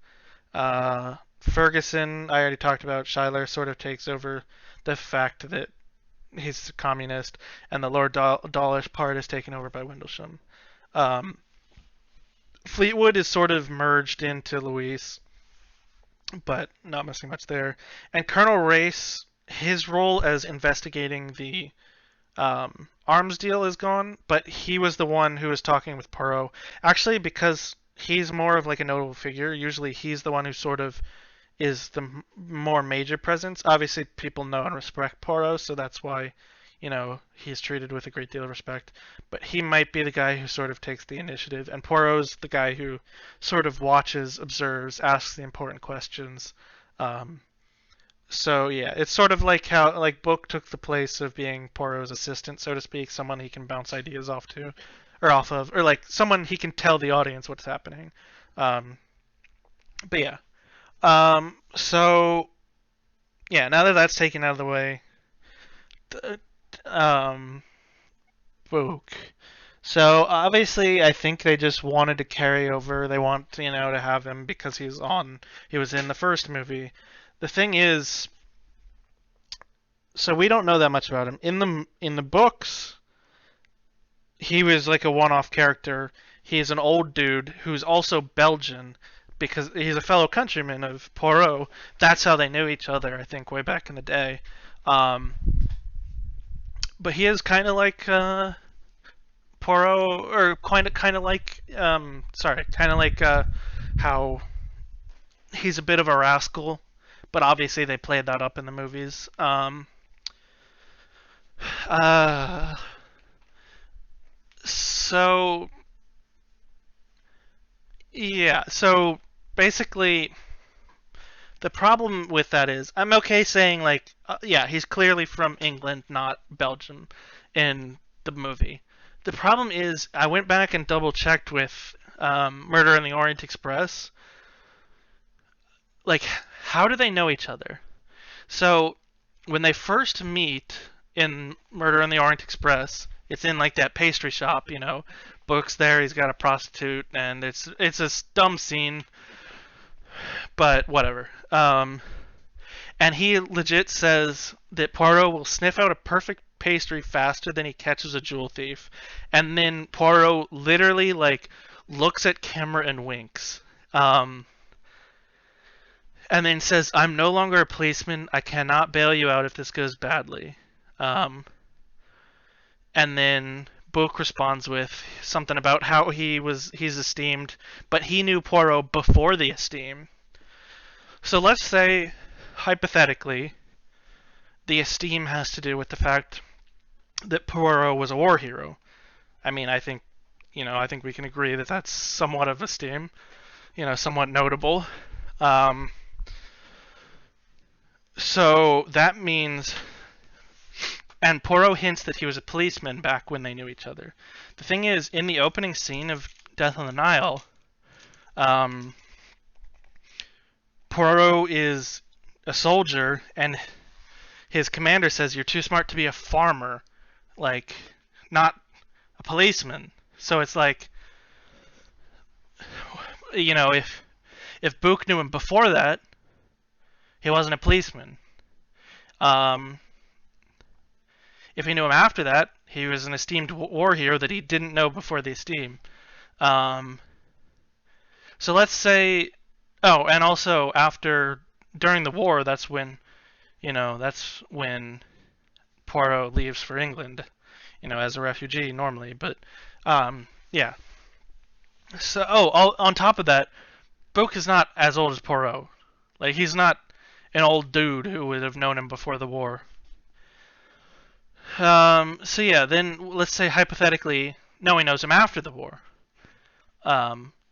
Ferguson, I already talked about. Schuyler sort of takes over the fact that he's a communist, and the Lord Dawlish part is taken over by Windlesham. Um, Fleetwood is sort of merged into Louise, but not missing much there. And Colonel Race, his role as investigating the arms deal is gone, but he was the one who was talking with Poirot. Actually, because he's more of like a notable figure, usually he's the one who sort of is the more major presence. Obviously, people know and respect Poirot, so that's why, he's treated with a great deal of respect. But he might be the guy who sort of takes the initiative, and Poirot's the guy who sort of watches, observes, asks the important questions. Um, so yeah, it's sort of like how like Book took the place of being Poirot's assistant, so to speak, someone he can bounce ideas off to, or off of, or like someone he can tell the audience what's happening. Um, but yeah, so yeah, now that that's taken out of the way, um, Book. So obviously, I think they just wanted to carry over. They want to have him because he was in the first movie. The thing is, so we don't know that much about him. In the books, he was like a one-off character. He's an old dude who's also Belgian because he's a fellow countryman of Poirot. That's how they knew each other, I think, way back in the day. Um, but he is kind of like Poirot, or kind of like kind of like how he's a bit of a rascal. But obviously they played that up in the movies. Uh, so yeah, so basically The problem with that is, I'm okay saying, like, yeah, he's clearly from England, not Belgium, in the movie. The problem is, I went back and double checked with Murder on the Orient Express. Like, how do they know each other? So, when they first meet in Murder on the Orient Express, it's in like that pastry shop, Book's there, he's got a prostitute, and it's a dumb scene, but whatever. And he legit says that Poirot will sniff out a perfect pastry faster than he catches a jewel thief. And then Poirot literally like looks at camera and winks. And then says, "I'm no longer a policeman. I cannot bail you out if this goes badly." And then Book responds with something about how he's esteemed, but he knew Poirot before the esteem. So let's say, hypothetically, the esteem has to do with the fact that Poirot was a war hero. I mean, I think we can agree that that's somewhat of esteem, somewhat notable. So that means, and Poirot hints that he was a policeman back when they knew each other. The thing is, in the opening scene of Death on the Nile, Poirot is a soldier, and his commander says, "You're too smart to be a farmer, like, not a policeman." So it's like, if Book knew him before that, he wasn't a policeman. If he knew him after that, he was an esteemed war hero that he didn't know before the esteem. So let's say, and also during the war, that's when Poirot leaves for England, as a refugee normally. But yeah. So on top of that, Book is not as old as Poirot. Like, he's not an old dude who would have known him before the war. So yeah, then let's say hypothetically, no, he knows him after the war.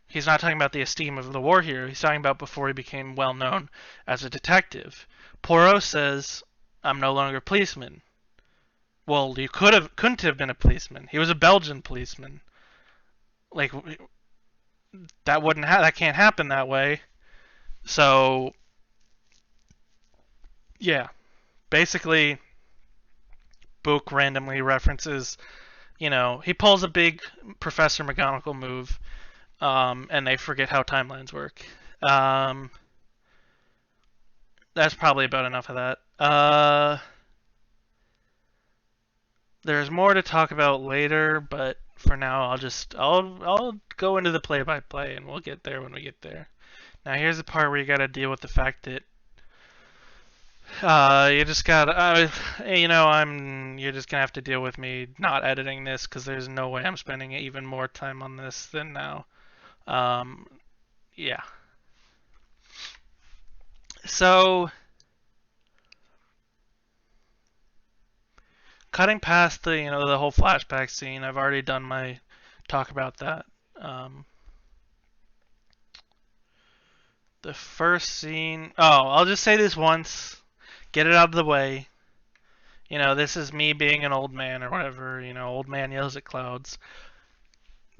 He's not talking about the esteem of the war hero. He's talking about before he became well known as a detective. Poirot says, "I'm no longer a policeman." Well, you couldn't have been a policeman. He was a Belgian policeman. Like, that can't happen that way. So yeah, basically, Book randomly references, he pulls a big Professor McGonagall move, and they forget how timelines work. That's probably about enough of that. There's more to talk about later, but for now, I'll go into the play-by-play, and we'll get there when we get there. Now, here's the part where you got to deal with the fact that you just gotta, you're just gonna have to deal with me not editing this because there's no way I'm spending even more time on this than now. Yeah. So, cutting past the whole flashback scene, I've already done my talk about that. The first scene, I'll just say this once. Get it out of the way. This is me being an old man or whatever. Old man yells at clouds.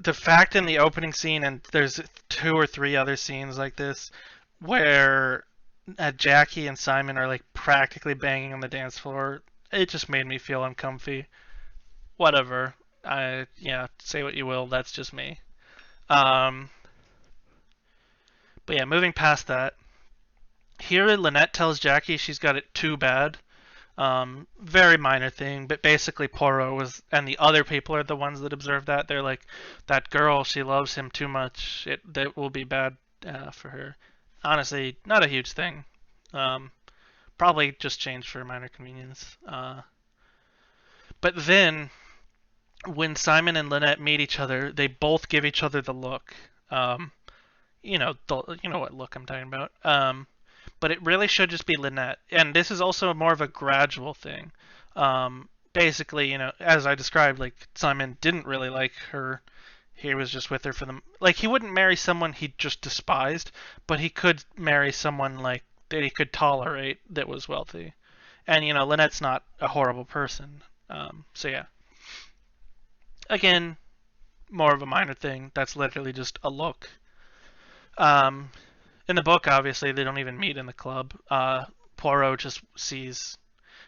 The fact in the opening scene, and there's 2 or 3 other scenes like this, where Jackie and Simon are like practically banging on the dance floor, it just made me feel uncomfy. Whatever. Say what you will. That's just me. But yeah, moving past that. Here, Lynette tells Jackie she's got it too bad. Very minor thing, but basically Poirot and the other people are the ones that observe that. They're like, that girl, she loves him too much. That will be bad for her. Honestly, not a huge thing. Probably just changed for minor convenience. But then, when Simon and Lynette meet each other, they both give each other the look. You know what look I'm talking about. But it really should just be Lynette. And this is also more of a gradual thing. Basically, as I described, like, Simon didn't really like her. He was just with her for the... Like, he wouldn't marry someone he just despised, but he could marry someone, like, that he could tolerate that was wealthy. And Lynette's not a horrible person. So yeah, again, more of a minor thing. That's literally just a look. Um, in the book, obviously, they don't even meet in the club. Poirot just sees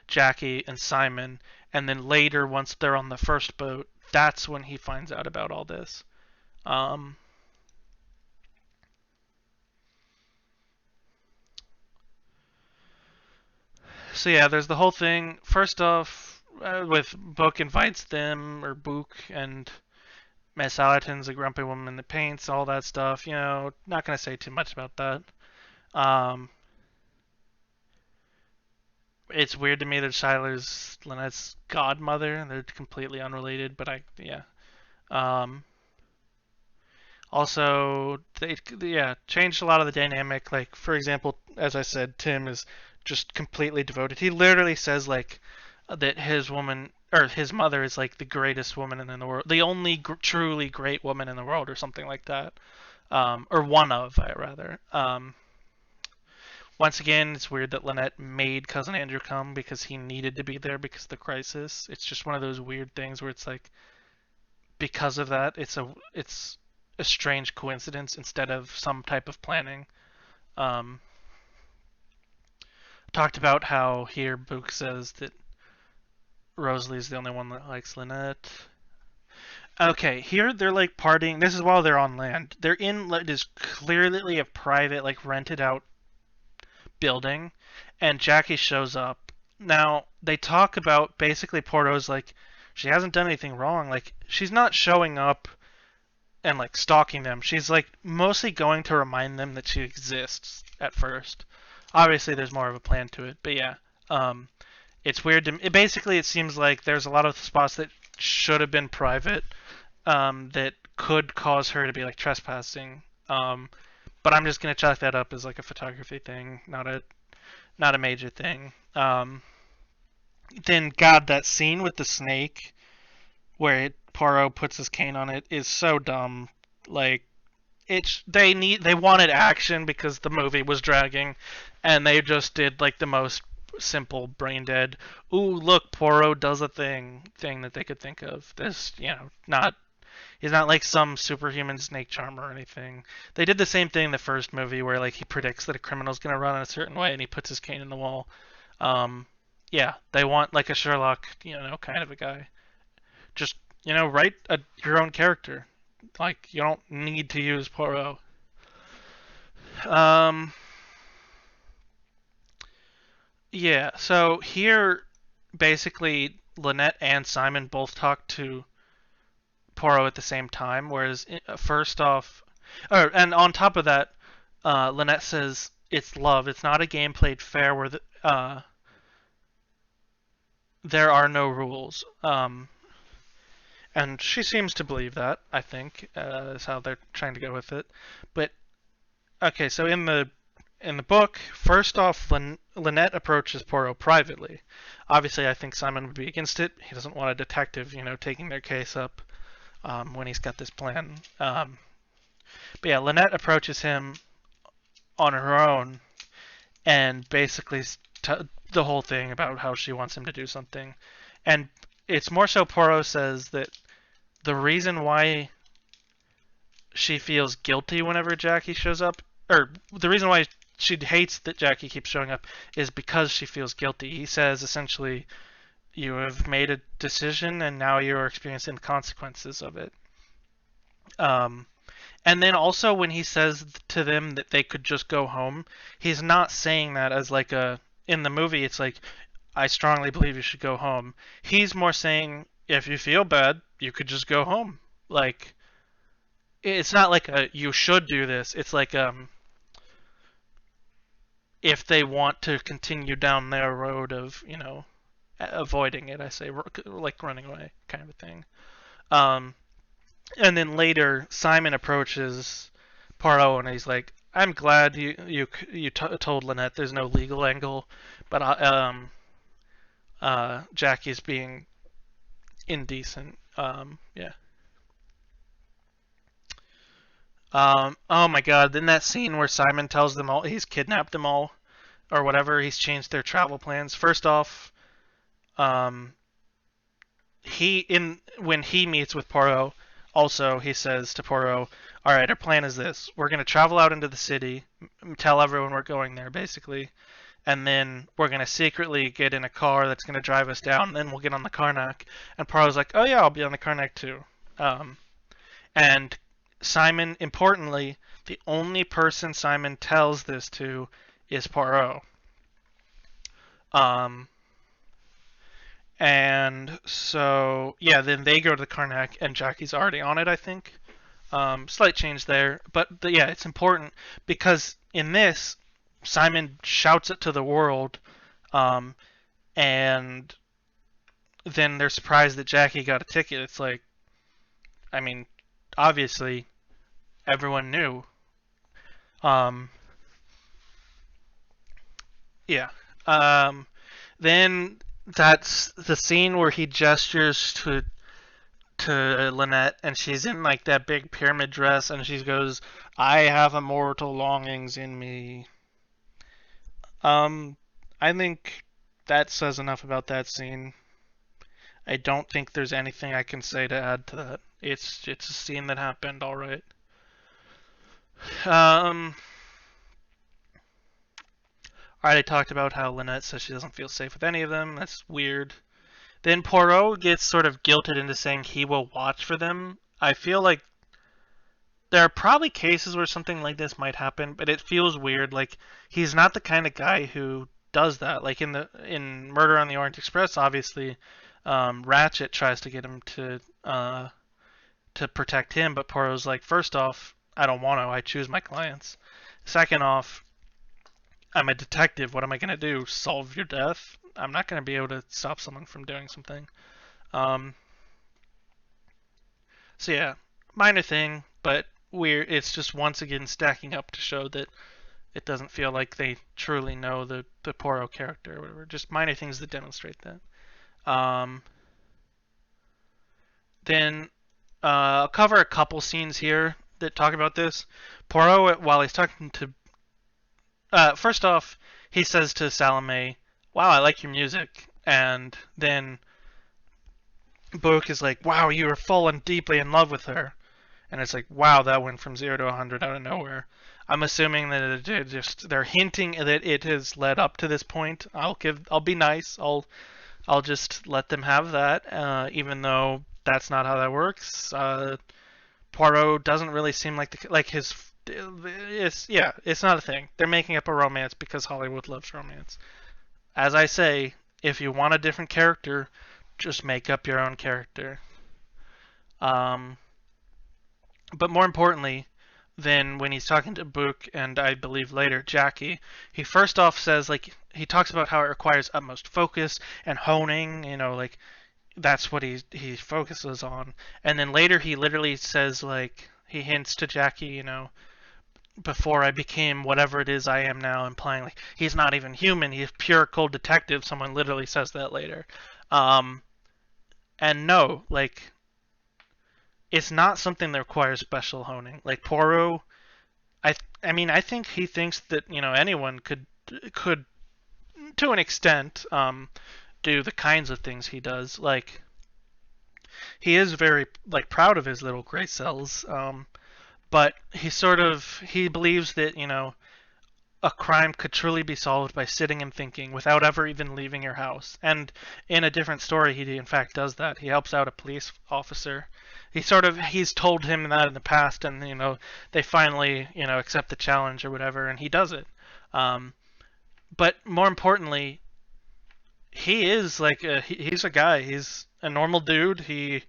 Jackie and Simon, and then later, once they're on the first boat, that's when he finds out about all this. Um, so yeah, there's the whole thing. First off, with Book invites them, or Book, and Miss Allerton's a grumpy woman that paints, all that stuff. Not gonna say too much about that. Um, it's weird to me that Shiler's Lynette's godmother, and they're completely unrelated. But yeah. Um, Also, they yeah changed a lot of the dynamic. Like for example, as I said, Tim is just completely devoted. He literally says like that his woman or his mother is like the greatest woman in the world, the only truly great woman in the world, or something like that, or one of, rather. Once again, it's weird that Lynette made cousin Andrew come because he needed to be there because of the crisis. It's just one of those weird things where it's like because of that, it's a strange coincidence instead of some type of planning. Um, Talked about how here Book says that Rosalie's the only one that likes Lynette. Okay, here they're like partying. This is while they're on land. They're in this clearly a private, like rented out building, and Jackie shows up. Now they talk about basically Porto's like she hasn't done anything wrong. Like she's not showing up and like stalking them. She's like mostly going to remind them that she exists at first. Obviously, there's more of a plan to it, but yeah, it's weird to. Basically, it seems like there's a lot of spots that should have been private, that could cause her to be like trespassing. But I'm just gonna chalk that up as like a photography thing, not a major thing. Then God, that scene with the snake where Poirot puts his cane on it is so dumb. Like they wanted action because the movie was dragging, and they just did like the most simple brain dead. Ooh, look, Poirot does a thing that they could think of. This, not he's not like some superhuman snake charmer or anything. They did the same thing in the first movie where like he predicts that a criminal's gonna run in a certain way and he puts his cane in the wall. Um, yeah, they want like a Sherlock, kind of a guy. Just write your own character. Like you don't need to use Poirot. Um, yeah. So here, basically, Lynette and Simon both talk to Poirot at the same time. Whereas first off, and on top of that, Lynette says it's love. It's not a game played fair where there are no rules. And she seems to believe that. I think is how they're trying to go with it. But okay, so in the book, first off, Lynette approaches Poirot privately. Obviously, I think Simon would be against it. He doesn't want a detective, taking their case up when he's got this plan. But yeah, Lynette approaches him on her own and basically the whole thing about how she wants him to do something. And it's more so Poirot says that the reason why she feels guilty whenever Jackie shows up, or the reason why she hates that Jackie keeps showing up, is because she feels guilty. He says essentially, you have made a decision and now you're experiencing the consequences of it. Um, and then also when he says to them that they could just go home, he's not saying that as like in the movie, it's like, I strongly believe you should go home. He's more saying, if you feel bad, you could just go home. Like, it's not like you should do this. It's like if they want to continue down their road of avoiding it, I say like running away kind of a thing. Um, and then later Simon approaches Poirot and he's like, "I'm glad you told Lynette there's no legal angle, but Jackie's being indecent." Yeah. Oh my God! Then that scene where Simon tells them all he's kidnapped them all, or whatever. He's changed their travel plans. First off, um, when he meets with Poirot, also he says to Poirot, "All right, our plan is this: we're going to travel out into the city, tell everyone we're going there, basically, and then we're going to secretly get in a car that's going to drive us down, and then we'll get on the Karnak." And Poirot's like, "Oh yeah, I'll be on the Karnak too." Um, and Simon, importantly, the only person Simon tells this to is Poirot. Um, and so, yeah, then they go to the Karnak, and Jackie's already on it, I think. Slight change there, but yeah, it's important because in this, Simon shouts it to the world, um, and then they're surprised that Jackie got a ticket. It's like, I mean, obviously, everyone knew. Um, yeah. Um, then that's the scene where he gestures to Lynette, and she's in like that big pyramid dress, and she goes, "I have immortal longings in me." Um, I think that says enough about that scene. I don't think there's anything I can say to add to that. It's a scene that happened, all right. Um, I already talked about how Lynette says she doesn't feel safe with any of them. That's weird. Then Poirot gets sort of guilted into saying he will watch for them. I feel like there are probably cases where something like this might happen, but it feels weird. Like he's not the kind of guy who does that. Like in Murder on the Orient Express, obviously, Ratchet tries to get him to protect him, but Poirot's like, first off, I don't want to. I choose my clients. Second off, I'm a detective. What am I gonna do? Solve your death? I'm not gonna be able to stop someone from doing something. Um, so yeah, minor thing, but weird. It's just once again stacking up to show that it doesn't feel like they truly know the Poirot character or whatever. Just minor things that demonstrate that. Um, then I'll cover a couple scenes here that talk about this. Poirot, while he's talking to, first off, he says to Salome, "Wow, I like your music," and then Book is like, "Wow, you are fallen deeply in love with her," and it's like, "Wow, that went from 0 to 100 out of nowhere." I'm assuming that they're hinting that it has led up to this point. I'll be nice. I'll just let them have that, even though that's not how that works. Poirot doesn't really seem like his. It's not a thing. They're making up a romance because Hollywood loves romance. As I say, if you want a different character, just make up your own character. Um, but more importantly, than when he's talking to Book and I believe later Jackie, he first off says like he talks about how it requires utmost focus and honing, like that's what he focuses on. And then later he literally says like he hints to Jackie, before I became whatever it is I am now, implying like he's not even human, he's pure cold detective. Someone literally says that later. Um, and no, like it's not something that requires special honing. Like Poirot, I mean, I think he thinks that anyone could to an extent do the kinds of things he does. Like he is very like proud of his little gray cells, but he believes that a crime could truly be solved by sitting and thinking without ever even leaving your house. And in a different story, he in fact does that. He helps out a police officer. He's told him that in the past, and they finally accept the challenge or whatever, and he does it. Um, but more importantly, he is like he's a guy. He's a normal dude. He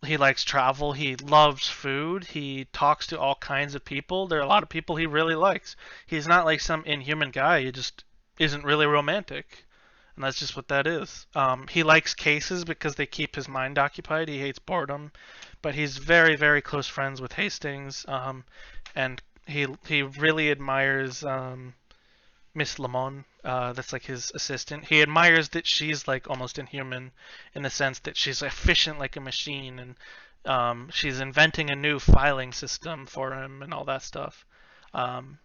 likes travel. He loves food. He talks to all kinds of people. There are a lot of people he really likes. He's not like some inhuman guy. He just isn't really romantic. And that's just what that is. He likes cases because they keep his mind occupied. He hates boredom. But he's very, very close friends with Hastings. And he really admires Miss Lamont. That's like his assistant. He admires that she's like almost inhuman in the sense that she's efficient like a machine, and she's inventing a new filing system for him and all that stuff. Um,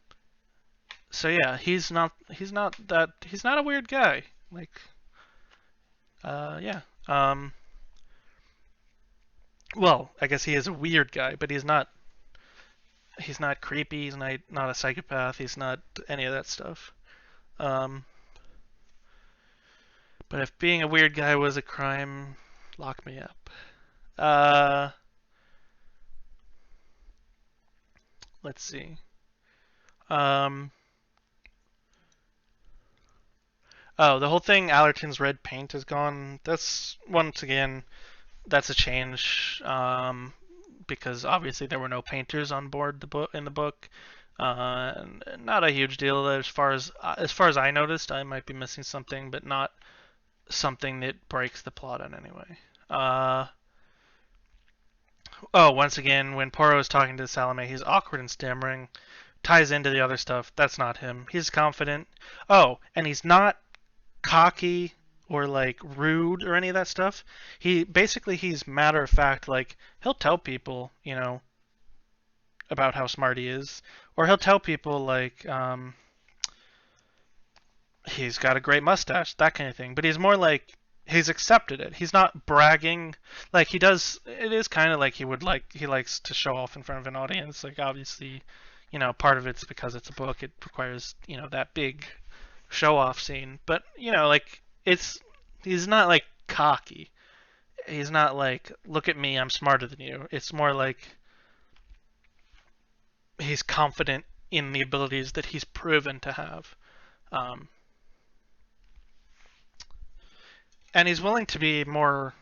So yeah, he's not a weird guy. Like yeah. Well, I guess he is a weird guy, but he's not creepy. He's not a psychopath. He's not any of that stuff. Um, but if being a weird guy was a crime, lock me up. Uh, let's see. Um, oh, the whole thing. Allerton's red paint is gone. That's once again that's a change. Because obviously there were no painters on board the book in the book. Not a huge deal as far as I noticed. I might be missing something, but not something that breaks the plot in any way. Oh, once again, when Poirot is talking to Salome, he's awkward and stammering. Ties into the other stuff. That's not him. He's confident. Oh, and he's not cocky or like rude or any of that stuff. He's matter of fact. Like he'll tell people, about how smart he is, or he'll tell people like he's got a great mustache, that kind of thing. But he's more like he's accepted it. He's not bragging like he does. It is kind of like he likes to show off in front of an audience. Like obviously, part of it's because it's a book. It requires that big show off scene. But like he's not like cocky. He's not like look at me, I'm smarter than you. It's more like he's confident in the abilities that he's proven to have. Um, and he's willing to be more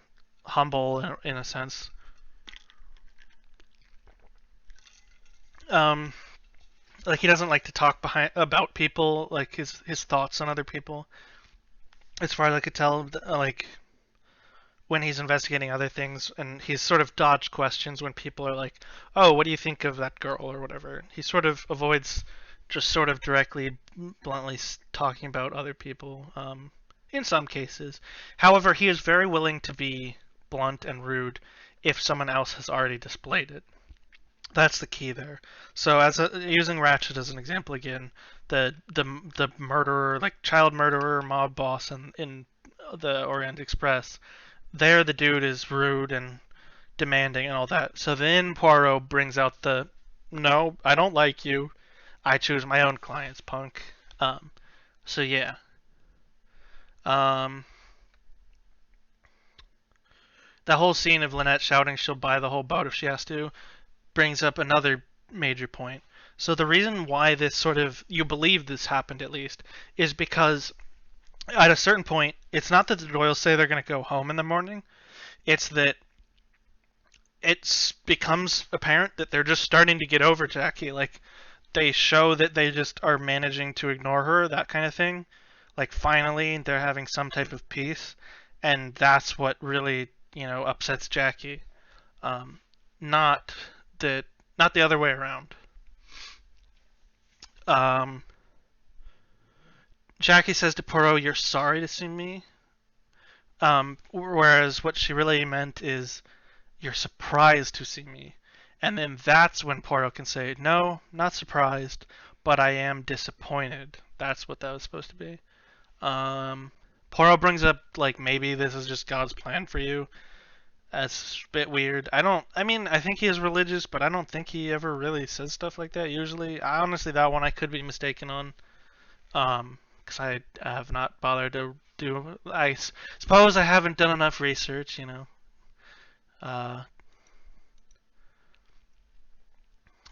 humble in a sense. Like he doesn't like to talk about people, like his thoughts on other people. As far as I could tell, like when he's investigating other things, and he's sort of dodged questions when people are like, "Oh, what do you think of that girl?" or whatever. He sort of avoids just sort of directly, bluntly talking about other people. In some cases, however, he is very willing to be blunt and rude if someone else has already displayed it. That's the key there. So, using Ratchet as an example again, the murderer, like child murderer, mob boss, in the Orient Express, there the dude is rude and demanding and all that. So then Poirot brings out the, no, I don't like you. I choose my own clients, punk. So yeah. Um, that whole scene of Lynette shouting she'll buy the whole boat if she has to brings up another major point. So the reason why this sort of, you believe this happened at least, is because at a certain point, it's not that the Doyles say they're going to go home in the morning. It's that it becomes apparent that they're just starting to get over Jackie. Like, they show that they just are managing to ignore her, that kind of thing. Like, finally, they're having some type of peace. And that's what really, upsets Jackie. Not not the other way around. Jackie says to Poirot, "You're sorry to see me," whereas what she really meant is, "You're surprised to see me," and then that's when Poirot can say, "No, not surprised, but I am disappointed." That's what that was supposed to be. Poirot brings up like maybe this is just God's plan for you. That's a bit weird. I think he is religious, but I don't think he ever really says stuff like that usually. Honestly, that one I could be mistaken on. Because I have not bothered to do. I suppose I haven't done enough research, Yeah,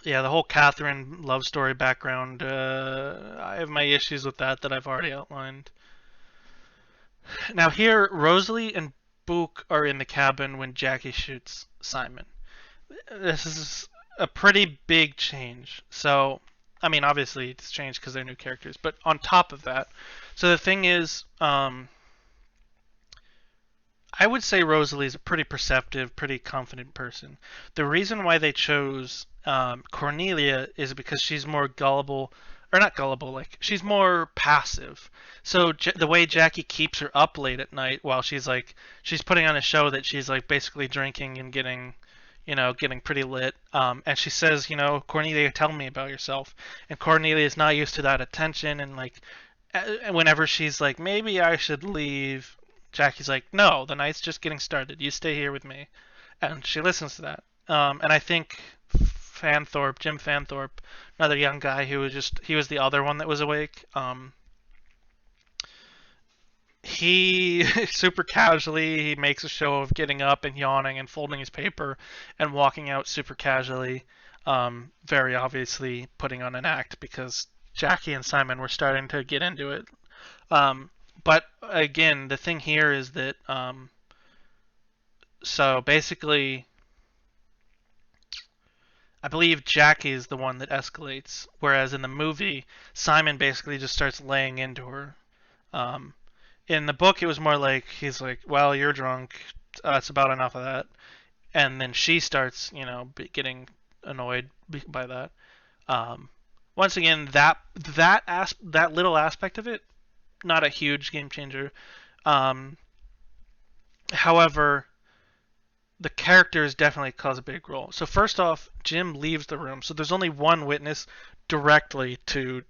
the whole Catherine love story background, I have my issues with that I've already outlined. Now here, Rosalie and Book are in the cabin when Jackie shoots Simon. This is a pretty big change. So, obviously it's changed because they're new characters, but on top of that, so the thing is, I would say Rosalie's a pretty perceptive, pretty confident person. The reason why they chose Cornelia is because she's more gullible, or not gullible, like she's more passive. So the way Jackie keeps her up late at night while she's putting on a show that she's like basically drinking and getting, getting pretty lit. And she says, Cornelia, tell me about yourself. And Cornelia is not used to that attention, and like, whenever she's like, maybe I should leave, Jackie's like, no, the night's just getting started. You stay here with me. And she listens to that. And I think Jim Fanthorpe, another young guy who he was the other one that was awake. He super casually he makes a show of getting up and yawning and folding his paper and walking out super casually, very obviously putting on an act because Jackie and Simon were starting to get into it. But again, the thing here is that so basically I believe Jackie is the one that escalates, whereas in the movie Simon basically just starts laying into her. Um, in the book, it was more like he's like, "Well, you're drunk. It's about enough of that," and then she starts, getting annoyed by that. Um, Once again, that little aspect of it, not a huge game changer. Um, However, the characters definitely cause a big role. So first off, Jim leaves the room, so there's only one witness directly to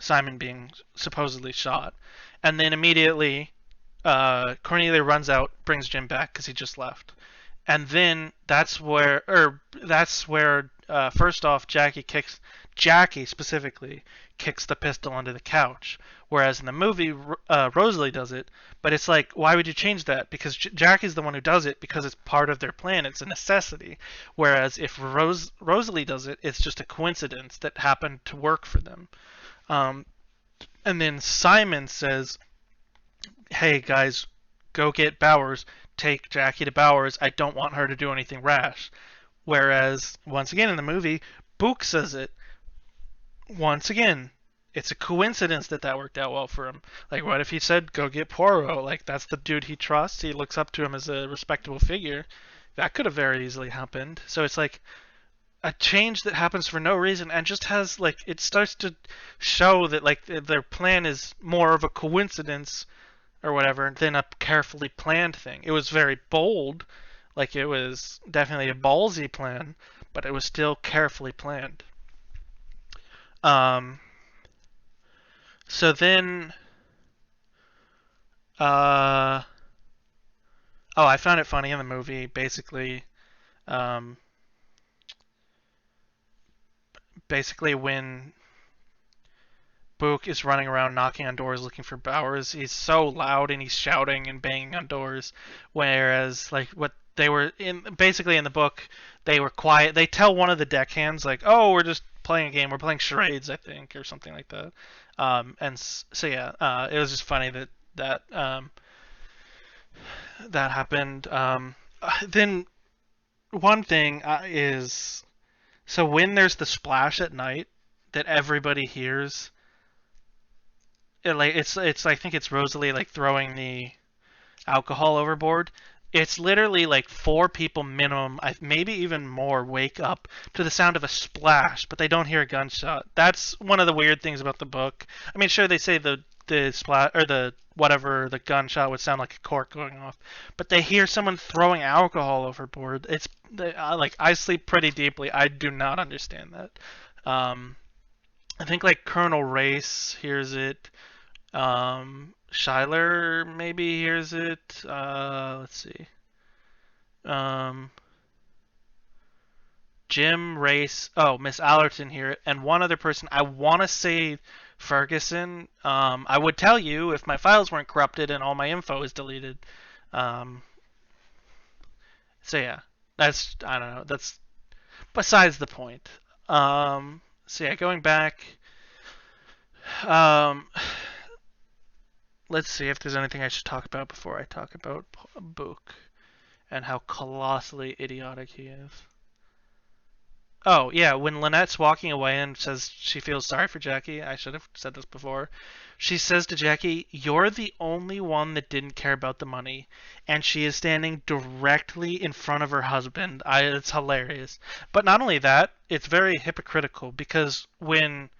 Simon being supposedly shot, and then immediately Cornelia runs out, brings Jim back because he just left, and then that's where first off Jackie specifically kicks the pistol under the couch, whereas in the movie Rosalie does it, but it's like why would you change that? Because Jackie's the one who does it because it's part of their plan, it's a necessity, whereas if Rosalie does it, it's just a coincidence that happened to work for them. Um, and then Simon says, "Hey guys, go get Bowers. Take Jackie to Bowers. I don't want her to do anything rash." Whereas once again in the movie, Book says it. Once again, it's a coincidence that worked out well for him. Like, what if he said, "Go get Poirot"? Like, that's the dude he trusts. He looks up to him as a respectable figure. That could have very easily happened. So it's like a change that happens for no reason and just has like it starts to show that like their plan is more of a coincidence or whatever than a carefully planned thing. It was very bold, like it was definitely a ballsy plan, but it was still carefully planned. Um, so then, uh, oh, I found it funny in the movie. Um, basically when Book is running around knocking on doors looking for Bowers. He's so loud and he's shouting and banging on doors. Whereas, like, what they were basically in the book, they were quiet. They tell one of the deckhands, like, "Oh, we're just playing a game. We're playing charades, I think, or something like that." So yeah, it was just funny that happened. Then one thing is, so when there's the splash at night that everybody hears, it's I think it's Rosalie like throwing the alcohol overboard. It's literally like four people minimum, maybe even more, wake up to the sound of a splash, but they don't hear a gunshot. That's one of the weird things about the book. I mean, sure they say the splash or the whatever the gunshot would sound like a cork going off, but they hear someone throwing alcohol overboard. Like I sleep pretty deeply. I do not understand that. I think like Colonel Race hears it. Schuyler maybe hears it. Let's see. Um, Jim Race. Oh, Miss Allerton here, and one other person. I want to say Ferguson. I would tell you if my files weren't corrupted and all my info is deleted. Um, so yeah, I don't know. That's besides the point. So yeah, going back. Um, let's see if there's anything I should talk about before I talk about Book and how colossally idiotic he is. Oh, yeah, when Lynette's walking away and says she feels sorry for Jackie, I should have said this before. She says to Jackie, "You're the only one that didn't care about the money." And she is standing directly in front of her husband. It's hilarious. But not only that, it's very hypocritical because when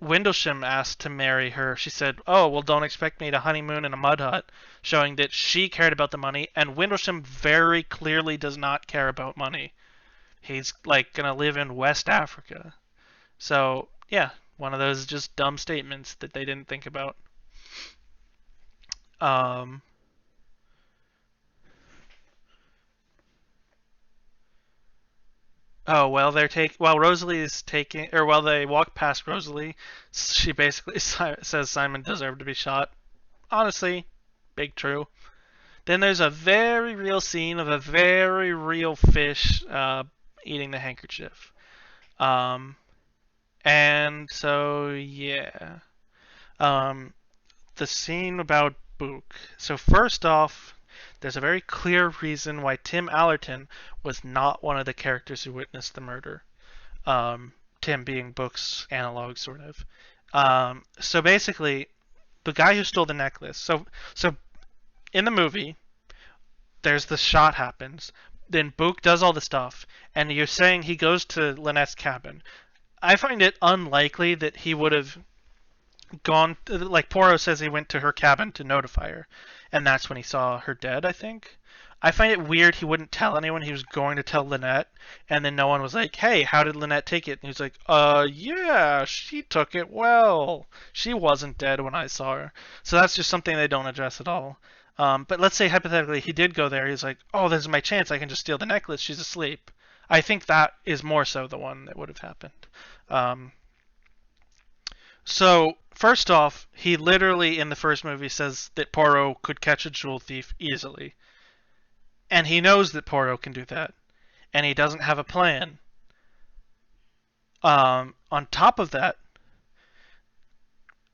Windlesham asked to marry her, she said, "Oh, well, don't expect me to honeymoon in a mud hut," showing that she cared about the money. And Windlesham very clearly does not care about money. He's like gonna live in West Africa. So yeah, one of those just dumb statements that they didn't think about. Um, oh well, while Rosalie is taking, or while they walk past Rosalie, she basically says Simon deserved to be shot. Honestly, big true. Then there's a very real scene of a very real fish eating the handkerchief. Um, and so yeah, um, the scene about Book. So first off, there's a very clear reason why Tim Allerton was not one of the characters who witnessed the murder. Tim being Book's analog, sort of. So basically, the guy who stole the necklace. So in the movie, there's the shot happens. Then Book does all the stuff, and you're saying he goes to Lynette's cabin. I find it unlikely that he would have gone. Like Poirot says, he went to her cabin to notify her, and that's when he saw her dead. I think. I find it weird he wouldn't tell anyone he was going to tell Lynette, and then no one was like, "Hey, how did Lynette take it?" And he was like, yeah, she took it well. She wasn't dead when I saw her." So that's just something they don't address at all. But let's say hypothetically he did go there. He's like, "Oh, this is my chance. I can just steal the necklace. She's asleep." I think that is more so the one that would have happened. Um, so first off, he literally in the first movie says that Poirot could catch a jewel thief easily, and he knows that Poirot can do that, and he doesn't have a plan. On top of that,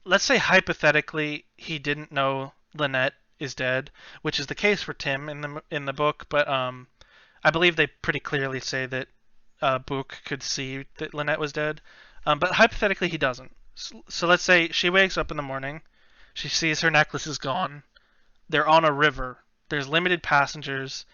let's say hypothetically he didn't know Lynette is dead, which is the case for Tim in the book, but I believe they pretty clearly say that Book could see that Lynette was dead. But hypothetically he doesn't. So let's say she wakes up in the morning, she sees her necklace is gone. They're on a river. There's limited passengers.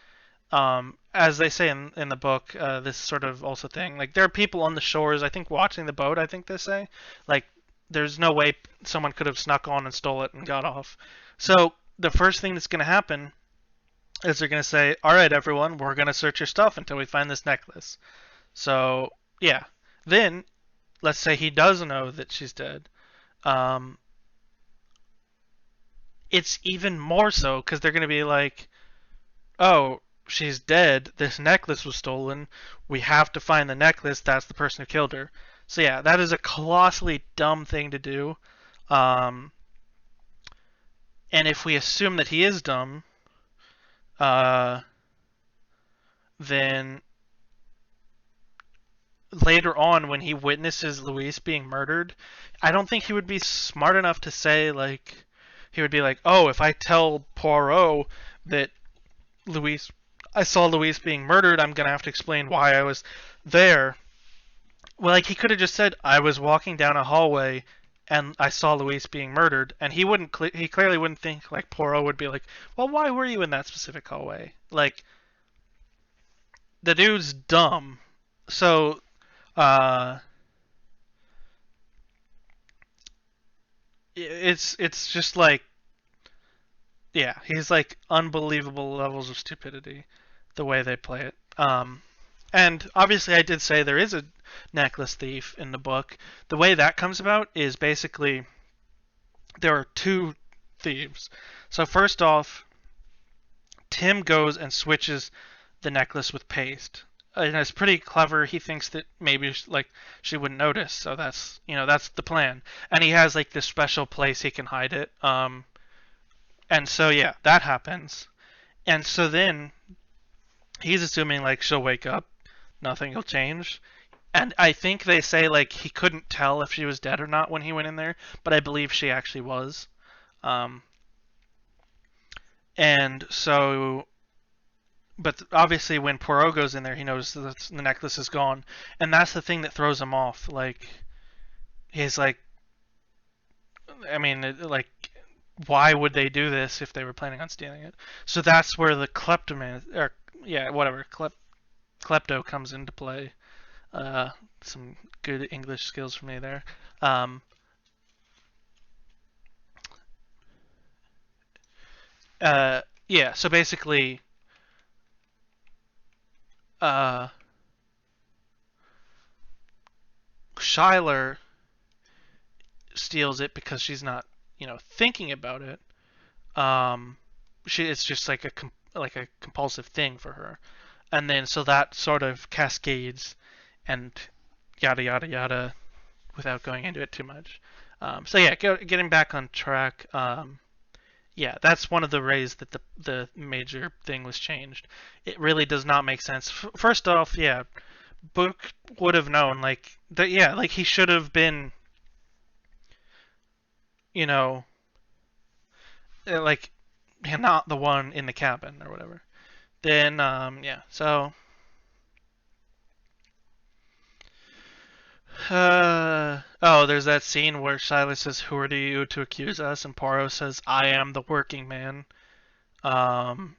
As they say in the book, this sort of also thing. Like there are people on the shores, I think, watching the boat. I think they say, like, there's no way someone could have snuck on and stole it and got off. So the first thing that's going to happen is they're going to say, "All right, everyone, we're going to search your stuff until we find this necklace." So yeah, then let's say he does know that she's dead. Um, it's even more so because they're going to be like, "Oh, she's dead. This necklace was stolen. We have to find the necklace. That's the person who killed her." So yeah, that is a colossally dumb thing to do. Um, and if we assume that he is dumb, uh, then later on when he witnesses Luis being murdered, I don't think he would be smart enough to say like he would be like, "Oh, if I tell Poirot that Luis I saw Luis being murdered, I'm gonna have to explain why I was there." Well, like he could have just said, "I was walking down a hallway and I saw Luis being murdered," and he wouldn't. He clearly wouldn't think like Poirot would be like, "Well, why were you in that specific hallway?" Like the dude's dumb. So, uh, it's just like, yeah, he's like unbelievable levels of stupidity, the way they play it. And obviously, I did say there is a necklace thief in the book. The way that comes about is basically there are two thieves. So first off, Tim goes and switches the necklace with paste. And it's pretty clever. He thinks that maybe like she wouldn't notice, so that's the plan. And he has like this special place he can hide it. And so yeah, that happens. And so then he's assuming like she'll wake up, nothing will change. And I think they say like he couldn't tell if she was dead or not when he went in there, but I believe she actually was. Um, and so, but obviously when Poirot goes in there, he knows that the necklace is gone, and that's the thing that throws him off. Like he's like, I mean, like, why would they do this if they were planning on stealing it? So that's where the kleptoman, or yeah, whatever, klepto comes into play. Uh, some good English skills for me there. Um, Yeah. So basically, uh, Shyler steals it because she's not, thinking about it. Um, it's just like like a compulsive thing for her, and then so that sort of cascades, and yada yada yada, without going into it too much. So yeah, getting back on track. Yeah, that's one of the ways that the major thing was changed. It really does not make sense. First off, yeah, Book would have known like that. Yeah, like he should have been, you know, like not the one in the cabin or whatever. Then yeah, so oh, there's that scene where Silas says, "Who are you to accuse us?" and Poirot says, "I am the working man." Um,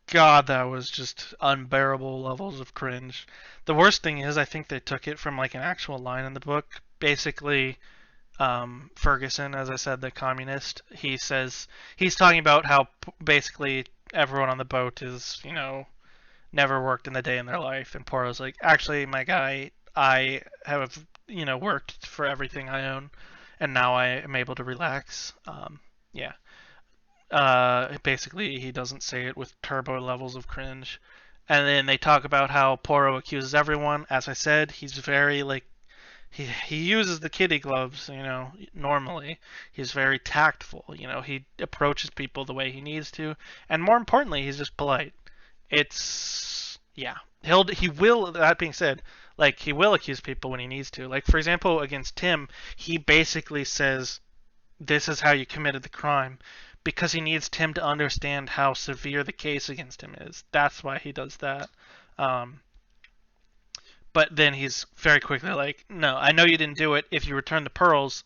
God, that was just unbearable levels of cringe. The worst thing is, I think they took it from like an actual line in the book. Basically, Ferguson, as I said, the communist, he says he's talking about how basically everyone on the boat is, never worked in a day in their life, and Poirot's like, actually, my guy, I have, worked for everything I own, and now I am able to relax. Yeah. Basically, he doesn't say it with turbo levels of cringe. And then they talk about how Poirot accuses everyone. As I said, he's very like he uses the kitty gloves, normally. He's very tactful, he approaches people the way he needs to, and more importantly, he's just polite. It's yeah. He will, that being said, like he will accuse people when he needs to. Like for example, against Tim, he basically says this is how you committed the crime because he needs Tim to understand how severe the case against him is. That's why he does that. Um, but then he's very quickly like, no, I know you didn't do it. If you return the pearls,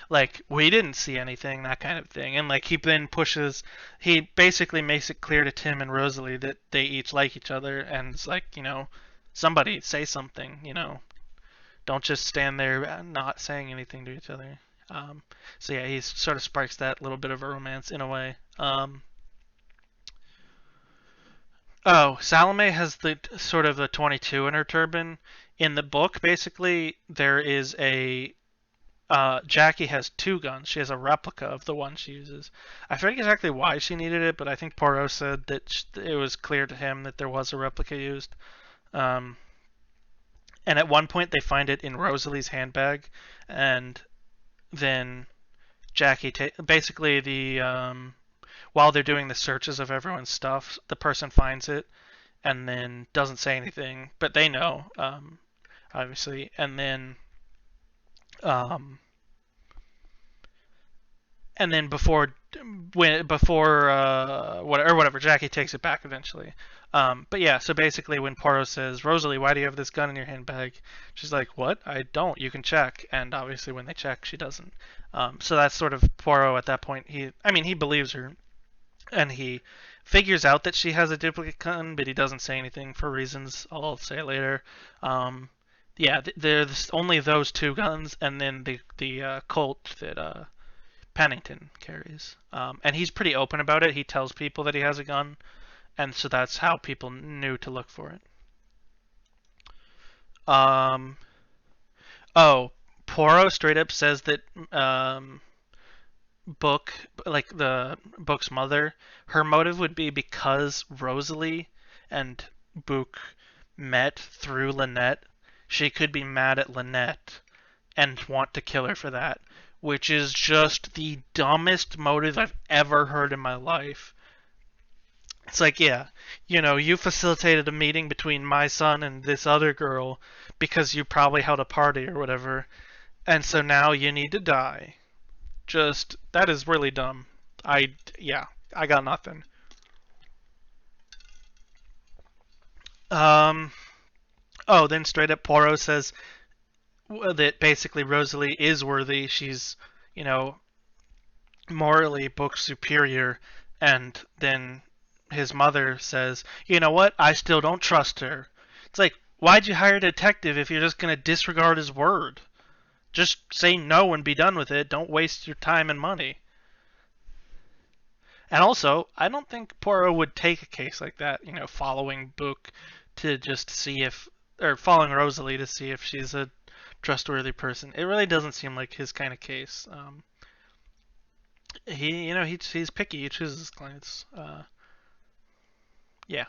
like we didn't see anything, that kind of thing. And like he then pushes, he basically makes it clear to Tim and Rosalie that they each like each other, and it's like, somebody say something, don't just stand there not saying anything to each other. So yeah, he sort of sparks that little bit of a romance in a way. Oh, Salome has the sort of a 22 in her turban. In the book, basically, there is a Jackie has two guns. She has a replica of the one she uses. I forget exactly why she needed it, but I think Poirot said that it was clear to him that there was a replica used. Um, and at one point, they find it in Rosalie's handbag, and then basically while they're doing the searches of everyone's stuff, the person finds it and then doesn't say anything, but they know, obviously, and then um, before whatever, Jackie takes it back eventually. But yeah, so basically, when Poirot says, "Rosalie, why do you have this gun in your handbag?" She's like, "What? I don't. You can check." And obviously, when they check, she doesn't. So that's sort of Poirot at that point. He believes her, and he figures out that she has a duplicate gun, but he doesn't say anything for reasons I'll say later. Um, yeah, there's only those two guns, and then the Colt that Pennington carries. And he's pretty open about it. He tells people that he has a gun, and so that's how people knew to look for it. Um, oh, Poirot straight up says that Book, like the Book's mother, her motive would be because Rosalie and Book met through Lynette. She could be mad at Lynette and want to kill her for that, which is just the dumbest motive I've ever heard in my life. It's like, yeah, you facilitated a meeting between my son and this other girl because you probably held a party or whatever, and so now you need to die. Just, that is really dumb. Yeah, I got nothing. Um, oh, then straight up Poirot says that basically Rosalie is worthy. She's, you know, morally Book superior, and then his mother says, "You know what? I still don't trust her." It's like, why'd you hire a detective if you're just gonna disregard his word? Just say no and be done with it. Don't waste your time and money. And also, I don't think Poirot would take a case like that, following Book to just see if, or following Rosalie to see if she's a trustworthy person. It really doesn't seem like his kind of case. He's picky. He chooses his clients. Yeah.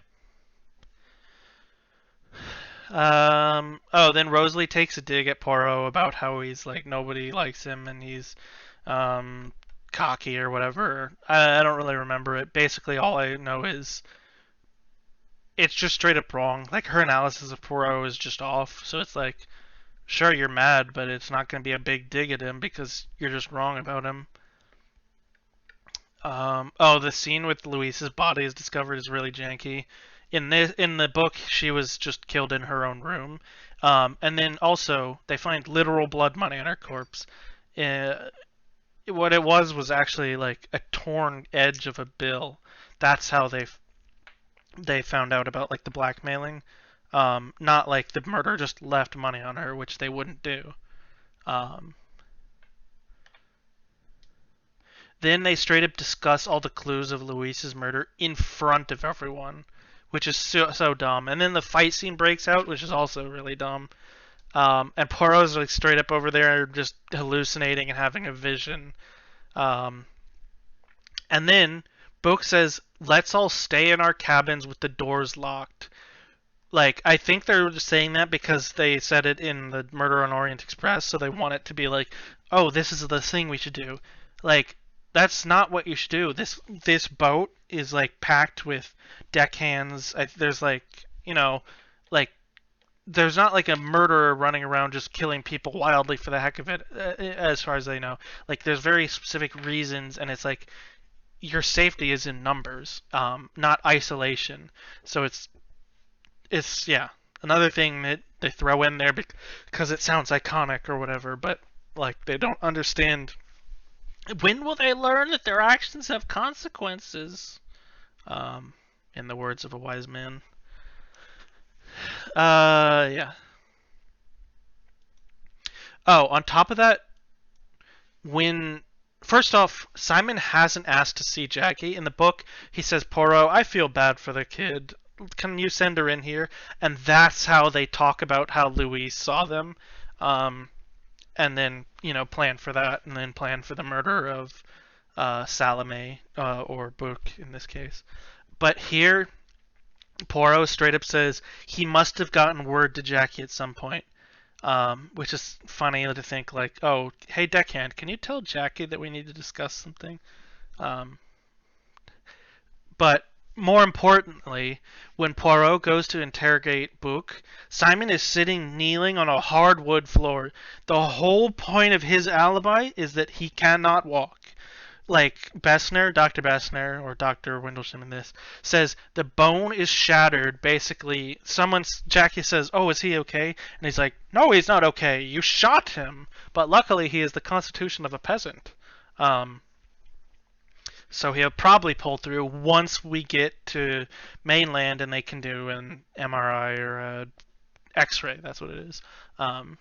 Then Rosalie takes a dig at Poirot about how he's like nobody likes him and he's um, cocky or whatever. I don't really remember it. Basically, all I know is it's just straight up wrong. Like her analysis of Poirot is just off. So it's like, sure, you're mad, but it's not going to be a big dig at him because you're just wrong about him. The scene with Louise's body is discovered is really janky. In the book, she was just killed in her own room. And then also they find literal blood money on her corpse. Uh, what it was actually like a torn edge of a bill. That's how they found out about like the blackmailing. Not like the murder just left money on her, which they wouldn't do. Um, Then they straight up discuss all the clues of Luis's murder in front of everyone, which is so dumb. And then the fight scene breaks out, which is also really dumb. And Poirot's like straight up over there just hallucinating and having a vision. Um, and then Book says, "Let's all stay in our cabins with the doors locked." Like, I think they're just saying that because they said it in the Murder on Orient Express, so they want it to be like, oh, this is the thing we should do. Like, that's not what you should do. This boat is like packed with deckhands. There's like, like there's not like a murderer running around just killing people wildly for the heck of it, as far as I know. Like, there's very specific reasons, and it's like your safety is in numbers, not isolation. So it's yeah, another thing that they throw in there because it sounds iconic or whatever, but like they don't understand. When will they learn that their actions have consequences? Um, in the words of a wise man. Yeah. Oh, on top of that, when first off, Simon hasn't asked to see Jackie in the book. He says, "Poirot, I feel bad for the kid. Can you send her in here?" And that's how they talk about how Louise saw them, um, and then plan for that, and then plan for the murder of Salome or Book in this case. But here, Poirot straight up says he must have gotten word to Jackie at some point. Which is funny to think like, oh, hey deckhand, can you tell Jackie that we need to discuss something? Um, but more importantly, when Poirot goes to interrogate Book, Simon is sitting kneeling on a hardwood floor. The whole point of his alibi is that he cannot walk. Like Dr. Bessner, or Dr. Windlesham in this, says the bone is shattered. Basically, Jackie says, "Oh, is he okay?" And he's like, "No, he's not okay. You shot him." But luckily, he has the constitution of a peasant. Um, so he'll probably pull through once we get to mainland and they can do an MRI or a X-ray. That's what it is. Um,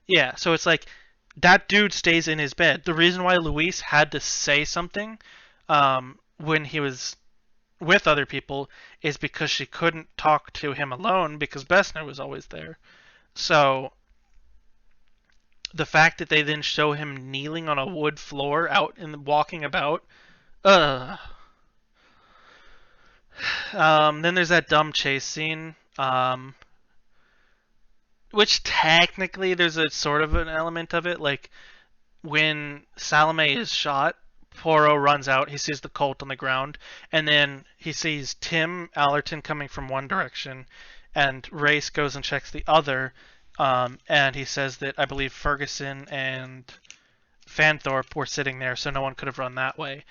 yeah, so it's like that dude stays in his bed. The reason why Luis had to say something when he was with other people is because she couldn't talk to him alone because Bessner was always there. So the fact that they then show him kneeling on a wood floor out and walking about, uh. Then there's that dumb chase scene, which technically there's a sort of an element of it. Like when Salome is shot, Poirot runs out. He sees the Colt on the ground, and then he sees Tim Allerton coming from one direction, and Race goes and checks the other. And he says that I believe Ferguson and Fanthorpe were sitting there, so no one could have run that way.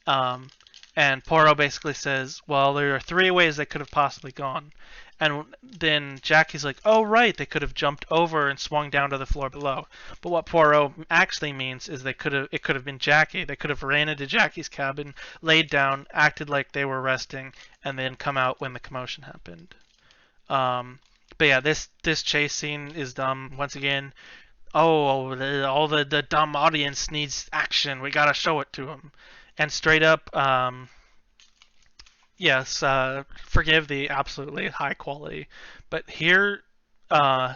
Um, and Poirot basically says, well, there are three ways they could have possibly gone. And then Jackie's like, oh, right, they could have jumped over and swung down to the floor below. But what Poirot actually means is it could have been Jackie. They could have ran into Jackie's cabin, laid down, acted like they were resting, and then come out when the commotion happened. But yeah, this chase scene is dumb. Once again, all the dumb audience needs action. We gotta show it to them. and straight up, yes, forgive the absolutely high quality, but here uh,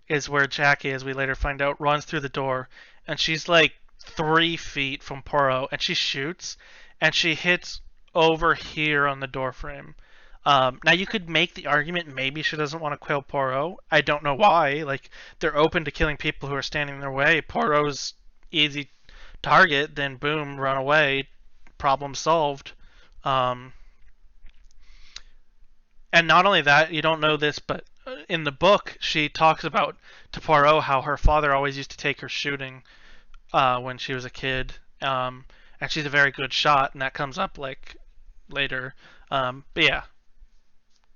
is where Jackie, as we later find out, runs through the door, and she's like 3 feet from Poirot, and she shoots, and she hits over here on the door frame. Now you could make the argument maybe she doesn't want to kill Poirot. I don't know why. Like they're open to killing people who are standing in their way. Poirot's easy target, then boom, run away, problem solved. Um, and not only that, you don't know this, but in the book, she talks about to Poirot how her father always used to take her shooting when she was a kid, and she's a very good shot, and that comes up like later. But yeah,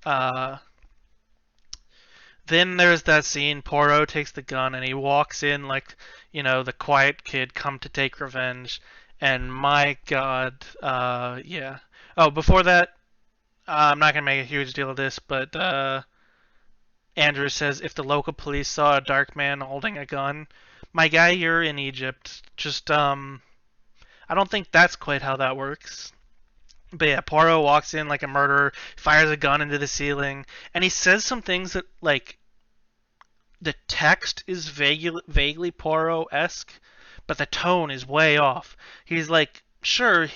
uh, then there's that scene. Poirot takes the gun and he walks in like the quiet kid come to take revenge, and my God, yeah. Oh, before that, I'm not gonna make a huge deal of this, but Andrew says if the local police saw a dark man holding a gun, my guy, you're in Egypt. Just I don't think that's quite how that works. But yeah, Poirot walks in like a murderer, fires a gun into the ceiling, and he says some things that like the text is vaguely Poirot-esque, but the tone is way off. He's like, sure,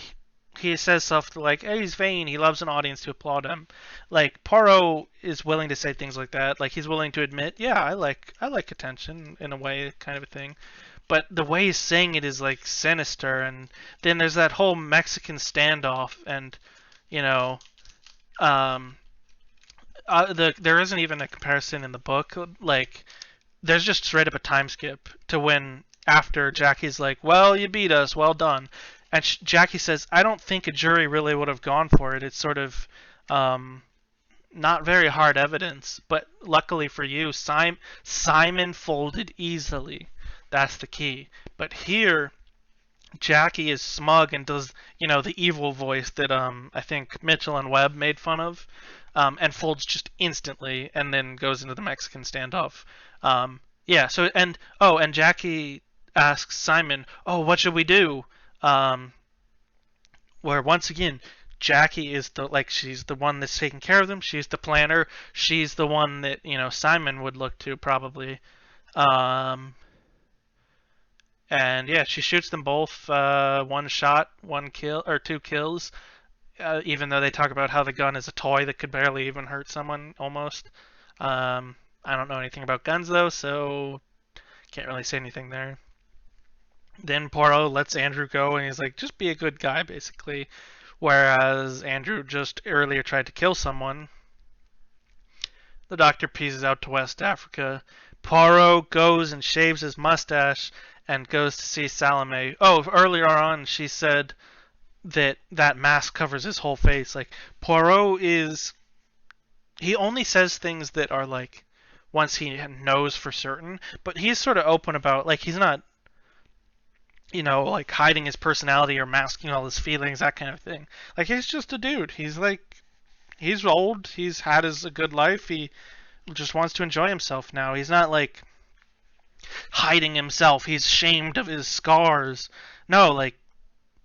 he says stuff like, hey, he's vain, he loves an audience to applaud him. Like Poirot is willing to say things like that. Like he's willing to admit, yeah, I like attention in a way, kind of a thing. But the way he's saying it is like sinister, and then there's that whole Mexican standoff, and you know, um, there isn't even a comparison in the book. Like, there's just straight up a time skip to when after Jackie's like, "Well, you beat us, well done," and Jackie says, "I don't think a jury really would have gone for it. It's sort of not very hard evidence, but luckily for you, Simon folded easily. That's the key." But here, Jackie is smug and does the evil voice that I think Mitchell and Webb made fun of, and folds just instantly, and then goes into the Mexican standoff. Yeah. So and Jackie asks Simon, "Oh, what should we do?" Um, where once again, Jackie is she's the one that's taking care of them. She's the planner. She's the one that Simon would look to probably. Um, and yeah, she shoots them both. One shot, one kill, or two kills. Even though they talk about how the gun is a toy that could barely even hurt someone, almost. I don't know anything about guns though, so can't really say anything there. Then Poirot lets Andrew go, and he's like, just be a good guy, basically. Whereas Andrew just earlier tried to kill someone. The doctor pieces out to West Africa. Poirot goes and shaves his mustache and goes to see Salome. Oh, earlier on she said that mask covers his whole face. Like Poirot he only says things that are like once he knows for certain, but he's sort of open about like he's not like hiding his personality or masking all his feelings, that kind of thing. Like he's just a dude. He's old. He's had a good life. He just wants to enjoy himself now. He's not like hiding himself. He's ashamed of his scars. No, like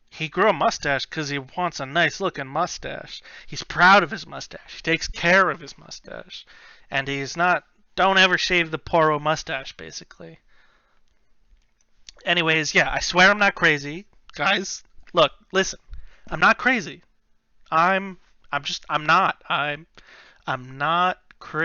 he grew a mustache because he wants a nice looking mustache. He's proud of his mustache. He takes care of his mustache. And he's not, don't ever shave the Poirot mustache, basically. Anyways, yeah, I swear I'm not crazy. Guys, look, listen. I'm not crazy. I'm not. I'm not crazy.